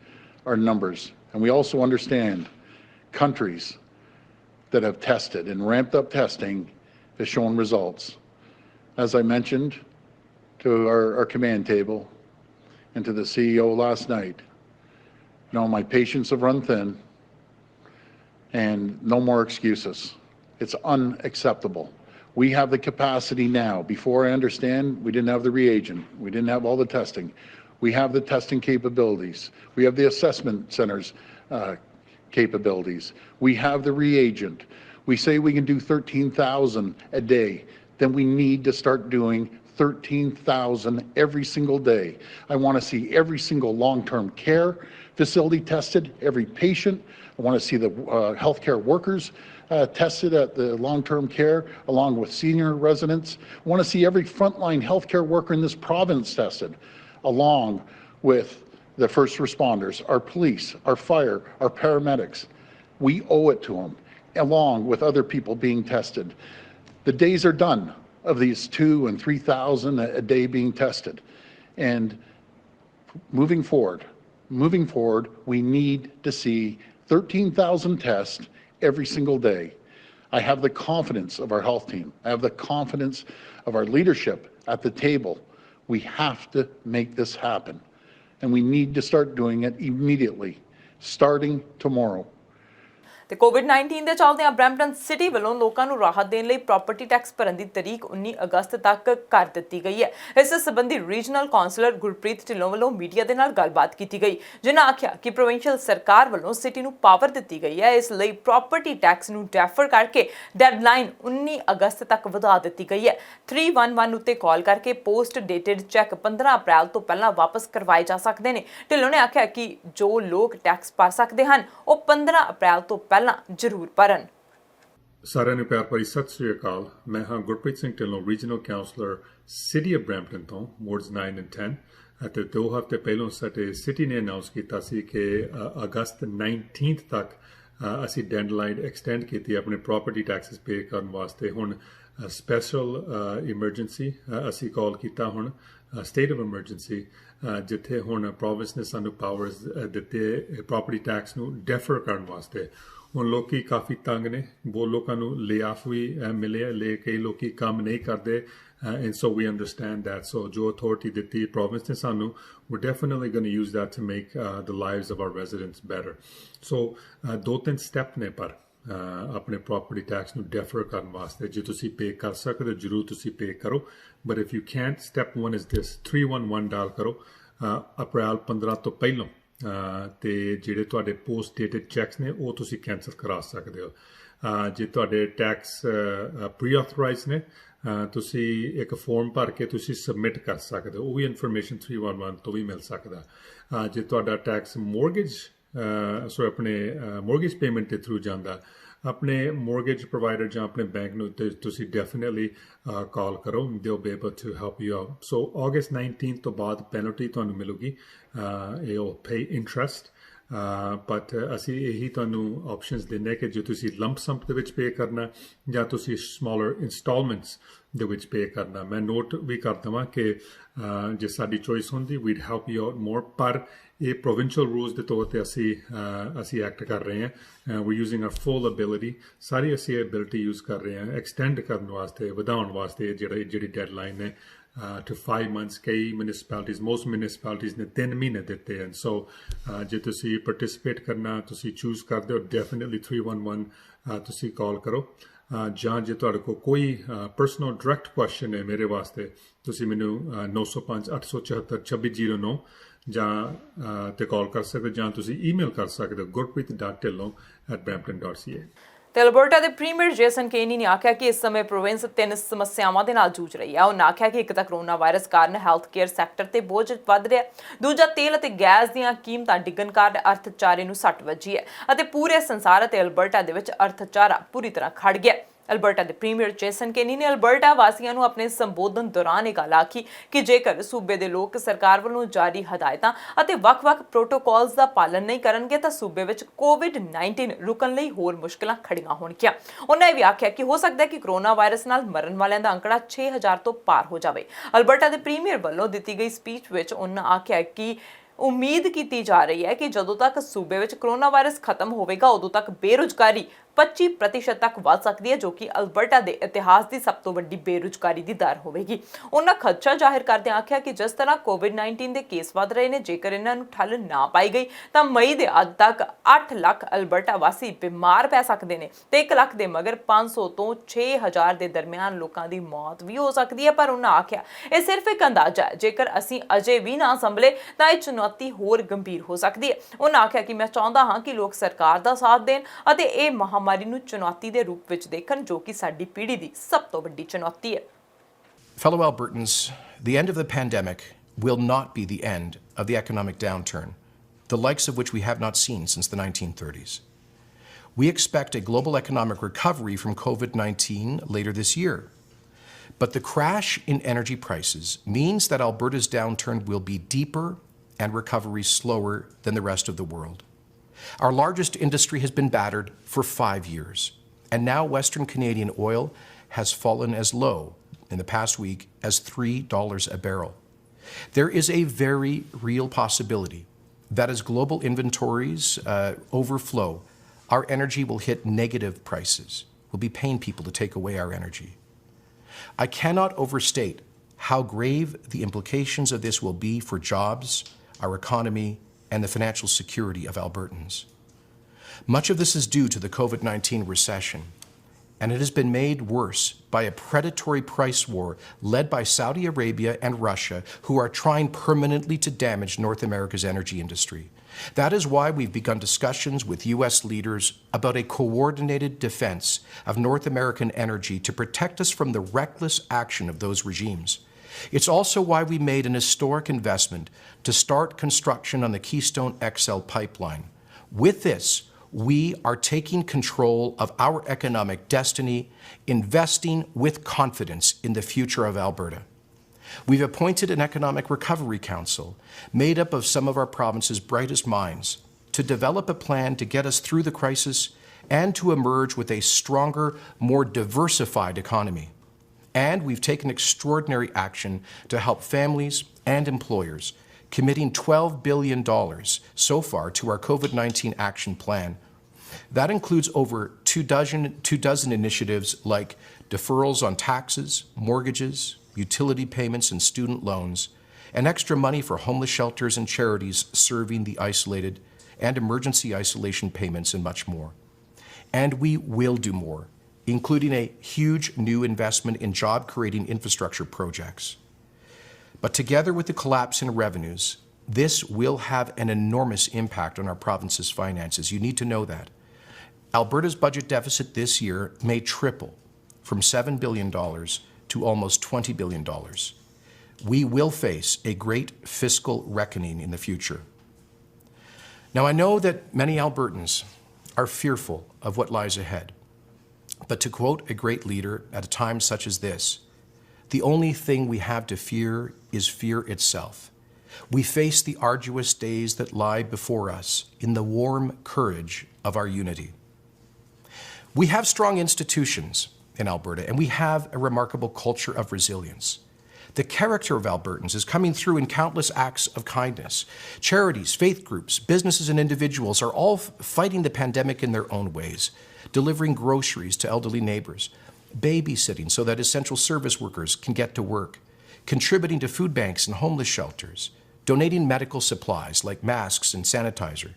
are numbers. And we also understand countries that have tested and ramped up testing has shown results. As I mentioned to our command table and to the CEO last night, you know, my patience have run thin and no more excuses. It's unacceptable. We have the capacity now. Before, I understand, we didn't have the reagent. We didn't have all the testing. We have the testing capabilities. We have the assessment centers capabilities. We have the reagent. We say we can do 13,000 a day. Then we need to start doing 13,000 every single day. I want to see every single long-term care facility tested, every patient. I want to see the healthcare workers tested at the long-term care, along with senior residents. I want to see every frontline healthcare worker in this province tested, along with the first responders, our police, our fire, our paramedics. We owe it to them, along with other people being tested. The days are done of these 2,000 and 3,000 a day being tested. And moving forward, we need to see 13,000 tests every single day. I have the confidence of our health team. I have the confidence of our leadership at the table. We have to make this happen. And we need to start doing it immediately, starting tomorrow. ਤੇ COVID-19 ਦੇ ਚੱਲਦਿਆਂ Brampton city ਵੱਲੋਂ ਲੋਕਾਂ ਨੂੰ ਰਾਹਤ ਦੇਣ ਲਈ property tax ਭਰਨ ਦੀ ਤਰੀਕ 19 ਅਗਸਤ ਤੱਕ ਕਰ ਦਿੱਤੀ ਗਈ ਹੈ। ਇਸ ਸੰਬੰਧੀ ਰੀਜਨਲ ਕਾਉਂਸਲਰ ਗੁਰਪ੍ਰੀਤ ਢਿੱਲੋਂ ਵੱਲੋਂ ਮੀਡੀਆ ਦੇ ਨਾਲ ਗੱਲਬਾਤ ਕੀਤੀ ਗਈ, ਜਿਨ੍ਹਾਂ ਆਖਿਆ ਕਿ ਪ੍ਰੋਵਿੰਸ਼ੀਅਲ ਸਰਕਾਰ ਵੱਲੋਂ ਸਿਟੀ ਨੂੰ ਪਾਵਰ ਦਿੱਤੀ ਗਈ ਹੈ, ਇਸ ਲਈ ਪ੍ਰਾਪਰਟੀ ਟੈਕਸ ਨੂੰ ਡੈਫਰ ਕਰਕੇ ਡੈਡਲਾਈਨ 19 ਅਗਸਤ ਤੱਕ ਵਧਾ ਦਿੱਤੀ ਗਈ ਹੈ। 311 ਉੱਤੇ ਕਾਲ ਕਰਕੇ ਪੋਸਟ ਡੇਟਡ ਚੈੱਕ 15 ਅਪ੍ਰੈਲ ਤੋਂ ਪਹਿਲਾਂ ਵਾਪਸ ਕਰਵਾਏ ਜਾ ਸਕਦੇ ਨੇ। ਢਿੱਲੋਂ ਨੇ ਆਖਿਆ ਕਿ ਜੋ ਲੋਕ ਟੈਕਸ ਭਰ ਸਕਦੇ ਹਨ ਉਹ 15 ਅਪ੍ਰੈਲ ਤੋਂ ਪਹਿਲਾਂ ਜ਼ਰੂਰ ਭਰਨ। ਸਾਰਿਆਂ ਨੂੰ ਪਿਆਰ ਭਰੀ ਸਤਿ ਸ੍ਰੀ ਅਕਾਲ। ਮੈਂ ਹਾਂ Gurpreet Singh Dhillon, regional councillor city of Brampton ਤੋਂ, ਵਾਰਡਸ 9 ਐਂਡ 10। ਅਤੇ 2 ਹਫ਼ਤੇ ਪਹਿਲਾਂ ਸਾਡੇ ਸਿਟੀ ਨੇ ਅਨਾਉਂਸ ਕੀਤਾ ਸੀ ਕਿ ਅਗਸਤ 19 ਤੱਕ ਅਸੀਂ ਡੈਡਲਾਈਨ ਐਕਸਟੈਂਡ ਕੀਤੀ ਆਪਣੇ ਪ੍ਰੋਪਰਟੀ ਟੈਕਸਿਸ ਪੇ ਕਰਨ ਵਾਸਤੇ। ਹੁਣ ਸਪੈਸ਼ਲ ਇਮਰਜੈਂਸੀ ਅਸੀਂ ਕਾਲ ਕੀਤਾ ਹੁਣ ਸਟੇਟ ਆਫ ਐਮਰਜੈਂਸੀ ਜਿੱਥੇ ਹੁਣ ਪ੍ਰੋਵਿੰਸ ਨੇ ਸਾਨੂੰ ਪਾਵਰਸ ਦਿੱਤੇ ਪ੍ਰੋਪਰਟੀ ਟੈਕਸ ਨੂੰ ਡੈਫਰ ਕਰਨ ਵਾਸਤੇ। ਹੁਣ ਲੋਕੀ ਕਾਫੀ ਤੰਗ ਨੇ, ਬਹੁਤ ਲੋਕਾਂ ਨੂੰ ਲੇ ਆਫ ਵੀ ਮਿਲੇ, ਕਈ ਲੋਕੀ ਕੰਮ ਨਹੀਂ ਕਰਦੇ, and so we understand that. So ਜੋ authority ਦਿੱਤੀ ਪ੍ਰੋਵਿੰਸ ਨੇ ਸਾਨੂੰ, we're definitely going to use that to make the lives of our residents better. So 2-3 step ਨੇ ਪਰ ਆਪਣੇ ਪ੍ਰੋਪਰਟੀ ਟੈਕਸ ਨੂੰ ਡੈਫਰ ਕਰਨ ਵਾਸਤੇ। ਜੇ ਤੁਸੀਂ ਪੇ ਕਰ ਸਕਦੇ ਹੋ ਜ਼ਰੂਰ ਤੁਸੀਂ ਪੇ ਕਰੋ, but if you cantt, step 1 is this, 311 ਡਾਲ ਕਰੋ ਅਪ੍ਰੈਲ 15 ਤੋਂ ਪਹਿਲਾਂ, ਤੇ ਜਿਹੜੇ ਤੁਹਾਡੇ ਪੋਸਟ ਡੇਟਡ ਚੈਕਸ ਨੇ ਉਹ ਤੁਸੀਂ ਕੈਂਸਲ ਕਰਾ ਸਕਦੇ ਹੋ। ਜੇ ਤੁਹਾਡੇ ਟੈਕਸ ਪ੍ਰੀ ਆਥੋਰਾਈਜ਼ ਨੇ, ਤੁਸੀਂ ਇੱਕ ਫਾਰਮ ਭਰ ਕੇ ਤੁਸੀਂ ਸਬਮਿਟ ਕਰ ਸਕਦੇ ਹੋ, ਉਹ ਵੀ ਇਨਫੋਰਮੇਸ਼ਨ 311 ਤੋਂ ਵੀ ਮਿਲ ਸਕਦਾ। ਜੇ ਤੁਹਾਡਾ ਟੈਕਸ ਮੋਰਗੇਜ ਆਪਣੇ ਮੋਰਗੇਜ ਪੇਮੈਂਟ ਦੇ ਥਰੂ ਜਾਂਦਾ, ਆਪਣੇ ਮੋਰਗੇਜ ਪ੍ਰੋਵਾਈਡਰ ਜਾਂ ਆਪਣੇ ਬੈਂਕ ਨੂੰ ਤੁਸੀਂ ਡੈਫੀਨੇਟਲੀ ਕਾਲ ਕਰੋ, they will be able to help you out. So ਅਗਸਤ 19 ਤੋਂ ਬਾਅਦ ਪੈਨਲਟੀ ਤੁਹਾਨੂੰ ਮਿਲੂਗੀ, ਇਹ ਵਿਲ ਪੇ ਇੰਟਰਸਟ, ਬਟ ਅਸੀਂ ਇਹੀ ਤੁਹਾਨੂੰ ਆਪਸ਼ਨਸ ਦਿੰਦੇ ਕਿ ਜੇ ਤੁਸੀਂ ਲੰਪ ਸਮ ਦੇ ਵਿੱਚ ਪੇ ਕਰਨਾ ਜਾਂ ਤੁਸੀਂ ਸਮਾਲਰ ਇੰਸਟਾਲਮੈਂਟਸ ਦੇ ਵਿੱਚ ਪੇ ਕਰਨਾ। ਮੈਂ ਨੋਟ ਵੀ ਕਰ ਦੇਵਾਂ ਕਿ ਜੇ ਸਾਡੀ ਚੋਇਸ ਹੁੰਦੀ ਵੀਡ ਹੈਲਪ ਯੂ ਆਊਟ ਮੋਰ, ਪਰ ਇਹ ਪ੍ਰੋਵਿੰਸ਼ੀਅਲ ਰੂਲਸ ਦੇ ਤੌਰ 'ਤੇ ਅਸੀਂ ਐਕਟ ਕਰ ਰਹੇ ਹਾਂ। ਵੀ ਯੂਜ਼ਿੰਗ ਆਰ ਫੁੱਲ ਐਬਿਲਿਟੀ, ਸਾਰੀ ਅਸੀਂ ਐਬਿਲਿਟੀ ਯੂਜ਼ ਕਰ ਰਹੇ ਹਾਂ ਐਕਸਟੈਂਡ ਕਰਨ ਵਾਸਤੇ, ਵਧਾਉਣ ਵਾਸਤੇ ਜਿਹੜੀ ਡੈਡਲਾਈਨ ਹੈ to 5 months। ਕਈ ਮਿਊਨਿਸਪੈਲਿਟੀਜ਼, ਮੋਸਟ ਮਿਊਨਿਸਪੈਲਿਟੀਜ਼ ਨੇ 3 ਮਹੀਨੇ ਦਿੱਤੇ ਹਨ। ਸੋ ਜੇ ਤੁਸੀਂ ਪਾਰਟਿਸਿਪੇਟ ਕਰਨਾ, ਤੁਸੀਂ ਚੂਜ਼ ਕਰਦੇ ਹੋ, ਡੈਫੀਨੇਟਲੀ 311 ਤੁਸੀਂ ਕਾਲ ਕਰੋ। ਜਾਂ ਜੇ ਤੁਹਾਡੇ ਕੋਲ ਕੋਈ ਪਰਸਨਲ ਡਾਇਰੈਕਟ ਕੁਐਸਚਨ ਹੈ ਮੇਰੇ ਵਾਸਤੇ, ਤੁਸੀਂ ਮੈਨੂੰ 905 874 2609 ਜਾਂ ਤੇ ਕਾਲ ਕਰ ਸਕਦੇ, ਜਾਂ ਤੁਸੀਂ ਈਮੇਲ ਕਰ ਸਕਦੇ ਹੋ gurpreet.dhillon@brampton.ca। ਤੇ ਅਲਬਰਟਾ ਦੇ ਪ੍ਰੀਮੀਅਰ ਜੇਸਨ ਕੇਨੀ ਨੇ ਆਖਿਆ ਕਿ ਇਸ ਸਮੇਂ ਪ੍ਰੋਵਿੰਸ 3 ਸਮੱਸਿਆਵਾਂ ਦੇ ਨਾਲ ਜੂਝ ਰਹੀ ਹੈ। ਉਹਨਾਂ ਆਖਿਆ ਕਿ ਇੱਕ ਤਾਂ ਕਰੋਨਾ ਵਾਇਰਸ ਕਾਰਨ ਹੈਲਥ ਕੇਅਰ ਸੈਕਟਰ ਤੇ ਬੋਝ ਵੱਧ ਰਿਹਾ, ਦੂਜਾ ਤੇਲ ਅਤੇ ਗੈਸ ਦੀਆਂ ਕੀਮਤਾਂ ਡਿੱਗਣ ਕਾਰਨ ਅਰਥਚਾਰੇ ਨੂੰ ਸੱਟ ਵੱਜੀ ਹੈ ਅਤੇ ਪੂਰੇ ਸੰਸਾਰ ਅਤੇ ਅਲਬਰਟਾ ਦੇ ਵਿੱਚ ਅਰਥਚਾਰਾ ਪੂਰੀ ਤਰ੍ਹਾਂ ਖੜ ਗਿਆ। ਅਲਬਰਟਾ ਦੇ ਪ੍ਰੀਮੀਅਰ ਜੇਸਨ ਕੇਨੀ ਨੇ ਅਲਬਰਟਾ ਵਾਸੀਆਂ ਨੂੰ ਆਪਣੇ ਸੰਬੋਧਨ ਦੌਰਾਨ ਇਹ ਗੱਲ ਆਖੀ ਕਿ ਜੇਕਰ ਸੂਬੇ ਦੇ ਲੋਕ ਸਰਕਾਰ ਵੱਲੋਂ ਜਾਰੀ ਹਦਾਇਤਾਂ ਅਤੇ ਵੱਖ-ਵੱਖ ਪ੍ਰੋਟੋਕਾਲਸ ਦਾ ਪਾਲਣ ਨਹੀਂ ਕਰਨਗੇ ਤਾਂ ਸੂਬੇ ਵਿੱਚ COVID-19 ਰੁਕਣ ਲਈ ਹੋਰ ਮੁਸ਼ਕਲਾਂ ਖੜੀਆਂ ਹੋਣਗੀਆਂ। ਉਹਨਾਂ ਇਹ ਵੀ ਆਖਿਆ ਕਿ ਹੋ ਸਕਦਾ ਹੈ ਕਿ ਕਰੋਨਾ ਵਾਇਰਸ ਨਾਲ ਮਰਨ ਵਾਲਿਆਂ ਦਾ ਅੰਕੜਾ 6000 ਤੋਂ ਪਾਰ ਹੋ ਜਾਵੇ। ਅਲਬਰਟਾ ਦੇ ਪ੍ਰੀਮੀਅਰ ਵੱਲੋਂ ਦਿੱਤੀ ਗਈ ਸਪੀਚ ਵਿੱਚ ਉਹਨਾਂ ਆਖਿਆ ਕਿ ਉਮੀਦ ਕੀਤੀ ਜਾ ਰਹੀ ਹੈ ਕਿ ਜਦੋਂ ਤੱਕ ਸੂਬੇ ਵਿੱਚ ਕਰੋਨਾ ਵਾਇਰਸ ਖਤਮ ਹੋਵੇਗਾ ਉਦੋਂ ਤੱਕ ਬੇਰੁਜ਼ਗਾਰੀ 25% ਤੱਕ ਵੱਧ ਸਕਦੀ ਹੈ, ਜੋ ਕਿ ਅਲਬਰਟਾ ਦੇ ਇਤਿਹਾਸ ਦੀ ਸਭ ਤੋਂ ਵੱਡੀ ਬੇਰੁਜ਼ਗਾਰੀ ਦੀ ਦਰ ਹੋਵੇਗੀ। ਉਹਨਾਂ ਖਦਸ਼ਾ ਜ਼ਾਹਿਰ ਕਰਦਿਆਂ ਆਖਿਆ ਕਿ ਜਿਸ ਤਰ੍ਹਾਂ COVID-19 ਦੇ ਕੇਸ ਵੱਧ ਰਹੇ ਨੇ, ਜੇਕਰ ਇਹਨਾਂ ਨੂੰ ਠੱਲ ਨਾ ਪਾਈ ਗਈ ਤਾਂ ਮਈ ਦੇ ਅੱਜ ਤੱਕ 8 ਲੱਖ ਅਲਬਰਟਾ ਵਾਸੀ ਬਿਮਾਰ ਪੈ ਸਕਦੇ ਨੇ ਤੇ 1 ਲੱਖ ਦੇ ਮਗਰ 500 ਤੋਂ 6000 ਦੇ ਦਰਮਿਆਨ ਲੋਕਾਂ ਦੀ ਮੌਤ ਵੀ ਹੋ ਸਕਦੀ ਹੈ। ਪਰ ਉਹਨਾਂ ਆਖਿਆ ਇਹ ਸਿਰਫ ਇੱਕ ਅੰਦਾਜ਼ਾ ਹੈ, ਜੇਕਰ ਅਸੀਂ ਅਜੇ ਵੀ ਨਾ ਸੰਭਲੇ ਤਾਂ ਇਹ ਚੁਣੌਤੀ ਹੋਰ ਗੰਭੀਰ ਹੋ ਸਕਦੀ ਹੈ। ਉਹਨਾਂ ਆਖਿਆ ਕਿ ਮੈਂ ਚਾਹੁੰਦਾ ਹਾਂ ਕਿ ਲੋਕ ਸਰਕਾਰ ਦਾ ਸਾਥ ਦੇਣ ਅਤੇ ਇਹ ਮਹਾਮਾਰੀ ਨੂੰ ਚੁਣੌਤੀ ਦੇ ਰੂਪ ਵਿੱਚ ਦੇਖਣ, ਜੋ ਕਿ ਸਾਡੀ ਪੀੜ੍ਹੀ ਦੀ ਸਭ ਤੋਂ ਵੱਡੀ ਚੁਣੌਤੀ ਹੈ। Fellow Albertans, the end of the pandemic will not be the end of the economic downturn, the likes of which we have not seen since the 1930s. We expect a global economic recovery from COVID-19 later this year. But the crash in energy prices means that Alberta's downturn will be deeper and recovery slower than the rest of the world. Our largest industry has been battered for 5 years, and now Western Canadian oil has fallen as low in the past week as $3 a barrel. There is a very real possibility that as global inventories overflow, our energy will hit negative prices. We'll be paying people to take away our energy. I cannot overstate how grave the implications of this will be for jobs, our economy, and the financial security of Albertans. Much of this is due to the COVID-19 recession, and it has been made worse by a predatory price war led by Saudi Arabia and Russia, who are trying permanently to damage North America's energy industry. That is why we've begun discussions with U.S. leaders about a coordinated defense of North American energy to protect us from the reckless action of those regimes. It's also why we made an historic investment to start construction on the Keystone XL pipeline. With this, we are taking control of our economic destiny, investing with confidence in the future of Alberta. We've appointed an Economic Recovery Council made up of some of our province's brightest minds to develop a plan to get us through the crisis and to emerge with a stronger, more diversified economy. And we've taken extraordinary action to help families and employers, committing $12 billion so far to our COVID-19 action plan. That includes over two dozen initiatives like deferrals on taxes, mortgages, utility payments, and student loans, and extra money for homeless shelters and charities serving the isolated, and emergency isolation payments, and much more. And we will do more, including a huge new investment in job-creating infrastructure projects. But together with the collapse in revenues, this will have an enormous impact on our province's finances. You need to know that. Alberta's budget deficit this year may triple from $7 billion to almost $20 billion. We will face a great fiscal reckoning in the future. Now, I know that many Albertans are fearful of what lies ahead. But to quote a great leader at a time such as this, the only thing we have to fear is fear itself. We face the arduous days that lie before us in the warm courage of our unity. We have strong institutions in Alberta, and we have a remarkable culture of resilience. The character of Albertans is coming through in countless acts of kindness. Charities, faith groups, businesses, and individuals are all fighting the pandemic in their own ways, delivering groceries to elderly neighbors, babysitting so that essential service workers can get to work, contributing to food banks and homeless shelters, donating medical supplies like masks and sanitizer.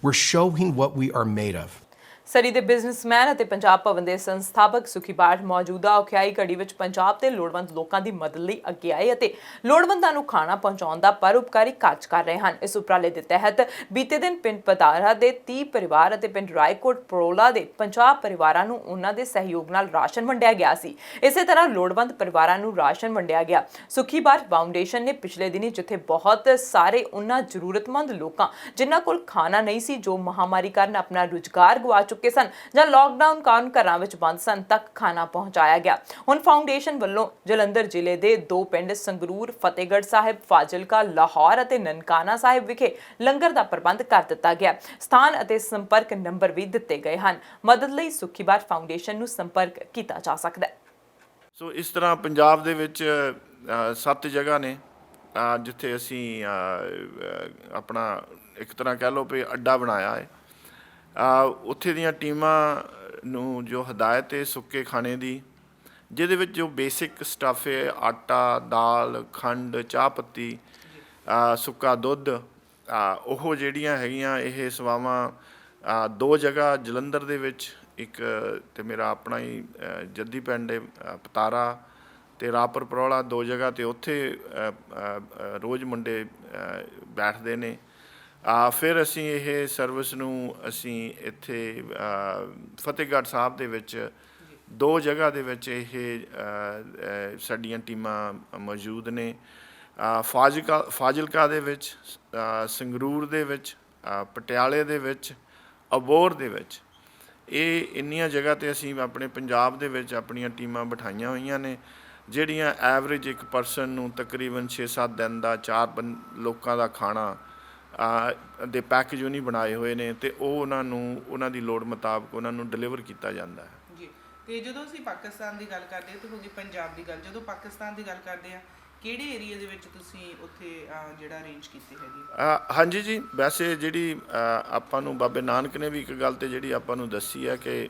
We're showing what we are made of. ਸਰੀ ਦੇ businessman ਅਤੇ ਪੰਜਾਬ ਭਵਨ ਦੇ ਸੰਸਥਾਪਕ ਸੁਖੀ ਬਾਠ ਮੌਜੂਦਾ ਔਖਿਆਈ ਘੜੀ ਵਿੱਚ ਪੰਜਾਬ ਦੇ ਲੋੜਵੰਦ ਲੋਕਾਂ ਦੀ ਮਦਦ ਲਈ ਅੱਗੇ ਆਏ ਅਤੇ ਲੋੜਵੰਦਾਂ ਨੂੰ ਖਾਣਾ ਪਹੁੰਚਾਉਣ ਦਾ ਪਰਉਪਕਾਰੀ ਕਾਰਜ ਕਰ ਰਹੇ ਹਨ। ਇਸ ਉਪਰਾਲੇ ਦੇ ਤਹਿਤ ਬੀਤੇ ਦਿਨ ਪਿੰਡ ਪਤਾਰਾ ਦੇ 30 ਪਰਿਵਾਰ ਅਤੇ ਪਿੰਡ ਰਾਏਕੋਟ ਪਰੋਲਾ ਦੇ 50 ਪਰਿਵਾਰਾਂ ਨੂੰ ਉਹਨਾਂ ਦੇ ਸਹਿਯੋਗ ਨਾਲ ਰਾਸ਼ਨ ਵੰਡਿਆ ਗਿਆ ਸੀ। ਇਸੇ ਤਰ੍ਹਾਂ ਲੋੜਵੰਦ ਪਰਿਵਾਰਾਂ ਨੂੰ ਰਾਸ਼ਨ ਵੰਡਿਆ ਗਿਆ। ਸੁਖੀ ਬਾਠ ਫਾਊਂਡੇਸ਼ਨ ਨੇ ਪਿਛਲੇ ਦਿਨੀ ਜਿੱਥੇ ਬਹੁਤ ਸਾਰੇ ਉਹਨਾਂ ਜ਼ਰੂਰਤਮੰਦ ਲੋਕਾਂ ਜਿਨ੍ਹਾਂ ਕੋਲ ਖਾਣਾ ਨਹੀਂ ਸੀ, ਜੋ ਮਹਾਮਾਰੀ ਕਾਰਨ ਆਪਣਾ ਰੁਜ਼ਗਾਰ ਗਵਾ ਚੁੱਕੇ ਸਨ ਜਾਂ ਲਾਕਡਾਊਨ ਕਾਰਨ ਘਰਾਂ ਵਿੱਚ ਬੰਦ ਸਨ, ਤੱਕ ਖਾਣਾ ਪਹੁੰਚਾਇਆ ਗਿਆ। ਹੁਣ ਫਾਊਂਡੇਸ਼ਨ ਵੱਲੋਂ ਜਲੰਧਰ ਜ਼ਿਲ੍ਹੇ ਦੇ 2 ਪਿੰਡ ਸੰਗਰੂਰ, ਫਤਿਹਗੜ੍ਹ ਸਾਹਿਬ, ਫਾਜ਼ਿਲਕਾ, ਲਾਹੌਰ ਅਤੇ ਨਨਕਾਣਾ ਸਾਹਿਬ ਵਿਖੇ ਲੰਗਰ ਦਾ ਪ੍ਰਬੰਧ ਕਰ ਦਿੱਤਾ ਗਿਆ। ਸਥਾਨ ਅਤੇ ਸੰਪਰਕ ਨੰਬਰ ਵੀ ਦਿੱਤੇ ਗਏ ਹਨ। ਮਦਦ ਲਈ ਸੁਖੀ ਬਾਠ ਫਾਊਂਡੇਸ਼ਨ ਨੂੰ ਸੰਪਰਕ ਕੀਤਾ ਜਾ ਸਕਦਾ ਹੈ। ਸੋ ਇਸ ਤਰ੍ਹਾਂ ਪੰਜਾਬ ਦੇ ਵਿੱਚ 7 ਜਗ੍ਹਾ ਨੇ ਜਿੱਥੇ ਅਸੀਂ ਆਪਣਾ ਇੱਕ ਤਰ੍ਹਾਂ ਕਹਿ ਲਓ ਵੀ ਅੱਡਾ ਬਣਾਇਆ ਹੈ। ਉੱਥੇ ਦੀਆਂ ਟੀਮਾਂ ਨੂੰ ਜੋ ਹਦਾਇਤ ਹੈ ਸੁੱਕੇ ਖਾਣੇ ਦੀ, ਜਿਹਦੇ ਵਿੱਚ ਜੋ ਬੇਸਿਕ ਸਟੱਫ ਹੈ ਆਟਾ, ਦਾਲ, ਖੰਡ, ਚਾਹ ਪੱਤੀ, ਸੁੱਕਾ ਦੁੱਧ, ਉਹ ਜਿਹੜੀਆਂ ਹੈਗੀਆਂ ਇਹ ਸੇਵਾਵਾਂ 2 ਜਗ੍ਹਾ ਜਲੰਧਰ ਦੇ ਵਿੱਚ, ਇੱਕ ਤੇ ਮੇਰਾ ਆਪਣਾ ਹੀ ਜੱਦੀ ਪਿੰਡ ਹੈ ਪਤਾਰਾ ਅਤੇ ਰਾਪਰ ਪਰੌਲਾ 2 ਜਗ੍ਹਾ 'ਤੇ ਉੱਥੇ ਰੋਜ਼ ਮੁੰਡੇ ਬੈਠਦੇ ਨੇ। ਫਿਰ ਅਸੀਂ ਇਹ ਸਰਵਿਸ ਨੂੰ ਅਸੀਂ ਇੱਥੇ ਫਤਿਹਗੜ੍ਹ ਸਾਹਿਬ ਦੇ ਵਿੱਚ 2 ਜਗ੍ਹਾ ਦੇ ਵਿੱਚ ਇਹ ਸਾਡੀਆਂ ਟੀਮਾਂ ਮੌਜੂਦ ਨੇ। ਫਾਜ਼ਿਲਕਾ ਦੇ ਵਿੱਚ, ਸੰਗਰੂਰ ਦੇ ਵਿੱਚ, ਪਟਿਆਲੇ ਦੇ ਵਿੱਚ, ਅਬੋਹਰ ਦੇ ਵਿੱਚ, ਇਹ ਇੰਨੀਆਂ ਜਗ੍ਹਾ 'ਤੇ ਅਸੀਂ ਆਪਣੇ ਪੰਜਾਬ ਦੇ ਵਿੱਚ ਆਪਣੀਆਂ ਟੀਮਾਂ ਬਿਠਾਈਆਂ ਹੋਈਆਂ ਨੇ, ਜਿਹੜੀਆਂ ਐਵਰੇਜ ਇੱਕ ਪਰਸਨ ਨੂੰ ਤਕਰੀਬਨ 6-7 ਦਿਨ ਦਾ 4 ਲੋਕਾਂ ਦਾ ਖਾਣਾ ਦੇ ਪੈਕੇਜ ਉਹਨੇ ਬਣਾਏ ਹੋਏ ਨੇ ਅਤੇ ਉਹ ਉਹਨਾਂ ਨੂੰ ਉਹਨਾਂ ਦੀ ਲੋੜ ਮੁਤਾਬਕ ਉਹਨਾਂ ਨੂੰ ਡਿਲੀਵਰ ਕੀਤਾ ਜਾਂਦਾ ਹੈ ਜੀ। ਅਤੇ ਜਦੋਂ ਅਸੀਂ ਪਾਕਿਸਤਾਨ ਦੀ ਗੱਲ ਕਰਦੇ ਹਾਂ ਤਾਂ ਹੋ ਗਈ ਪੰਜਾਬ ਦੀ ਗੱਲ, ਜਦੋਂ ਪਾਕਿਸਤਾਨ ਦੀ ਗੱਲ ਕਰਦੇ ਹਾਂ ਕਿਹੜੇ ਏਰੀਏ ਦੇ ਵਿੱਚ ਤੁਸੀਂ ਉੱਥੇ ਜਿਹੜਾ ਅਰੇਂਜ ਕੀਤੇ ਹੈਗੇ? ਹਾਂਜੀ ਜੀ, ਵੈਸੇ ਜਿਹੜੀ ਆਪਾਂ ਨੂੰ ਬਾਬੇ ਨਾਨਕ ਨੇ ਵੀ ਇੱਕ ਗੱਲ ਤੇ ਜਿਹੜੀ ਆਪਾਂ ਨੂੰ ਦੱਸੀ ਹੈ ਕਿ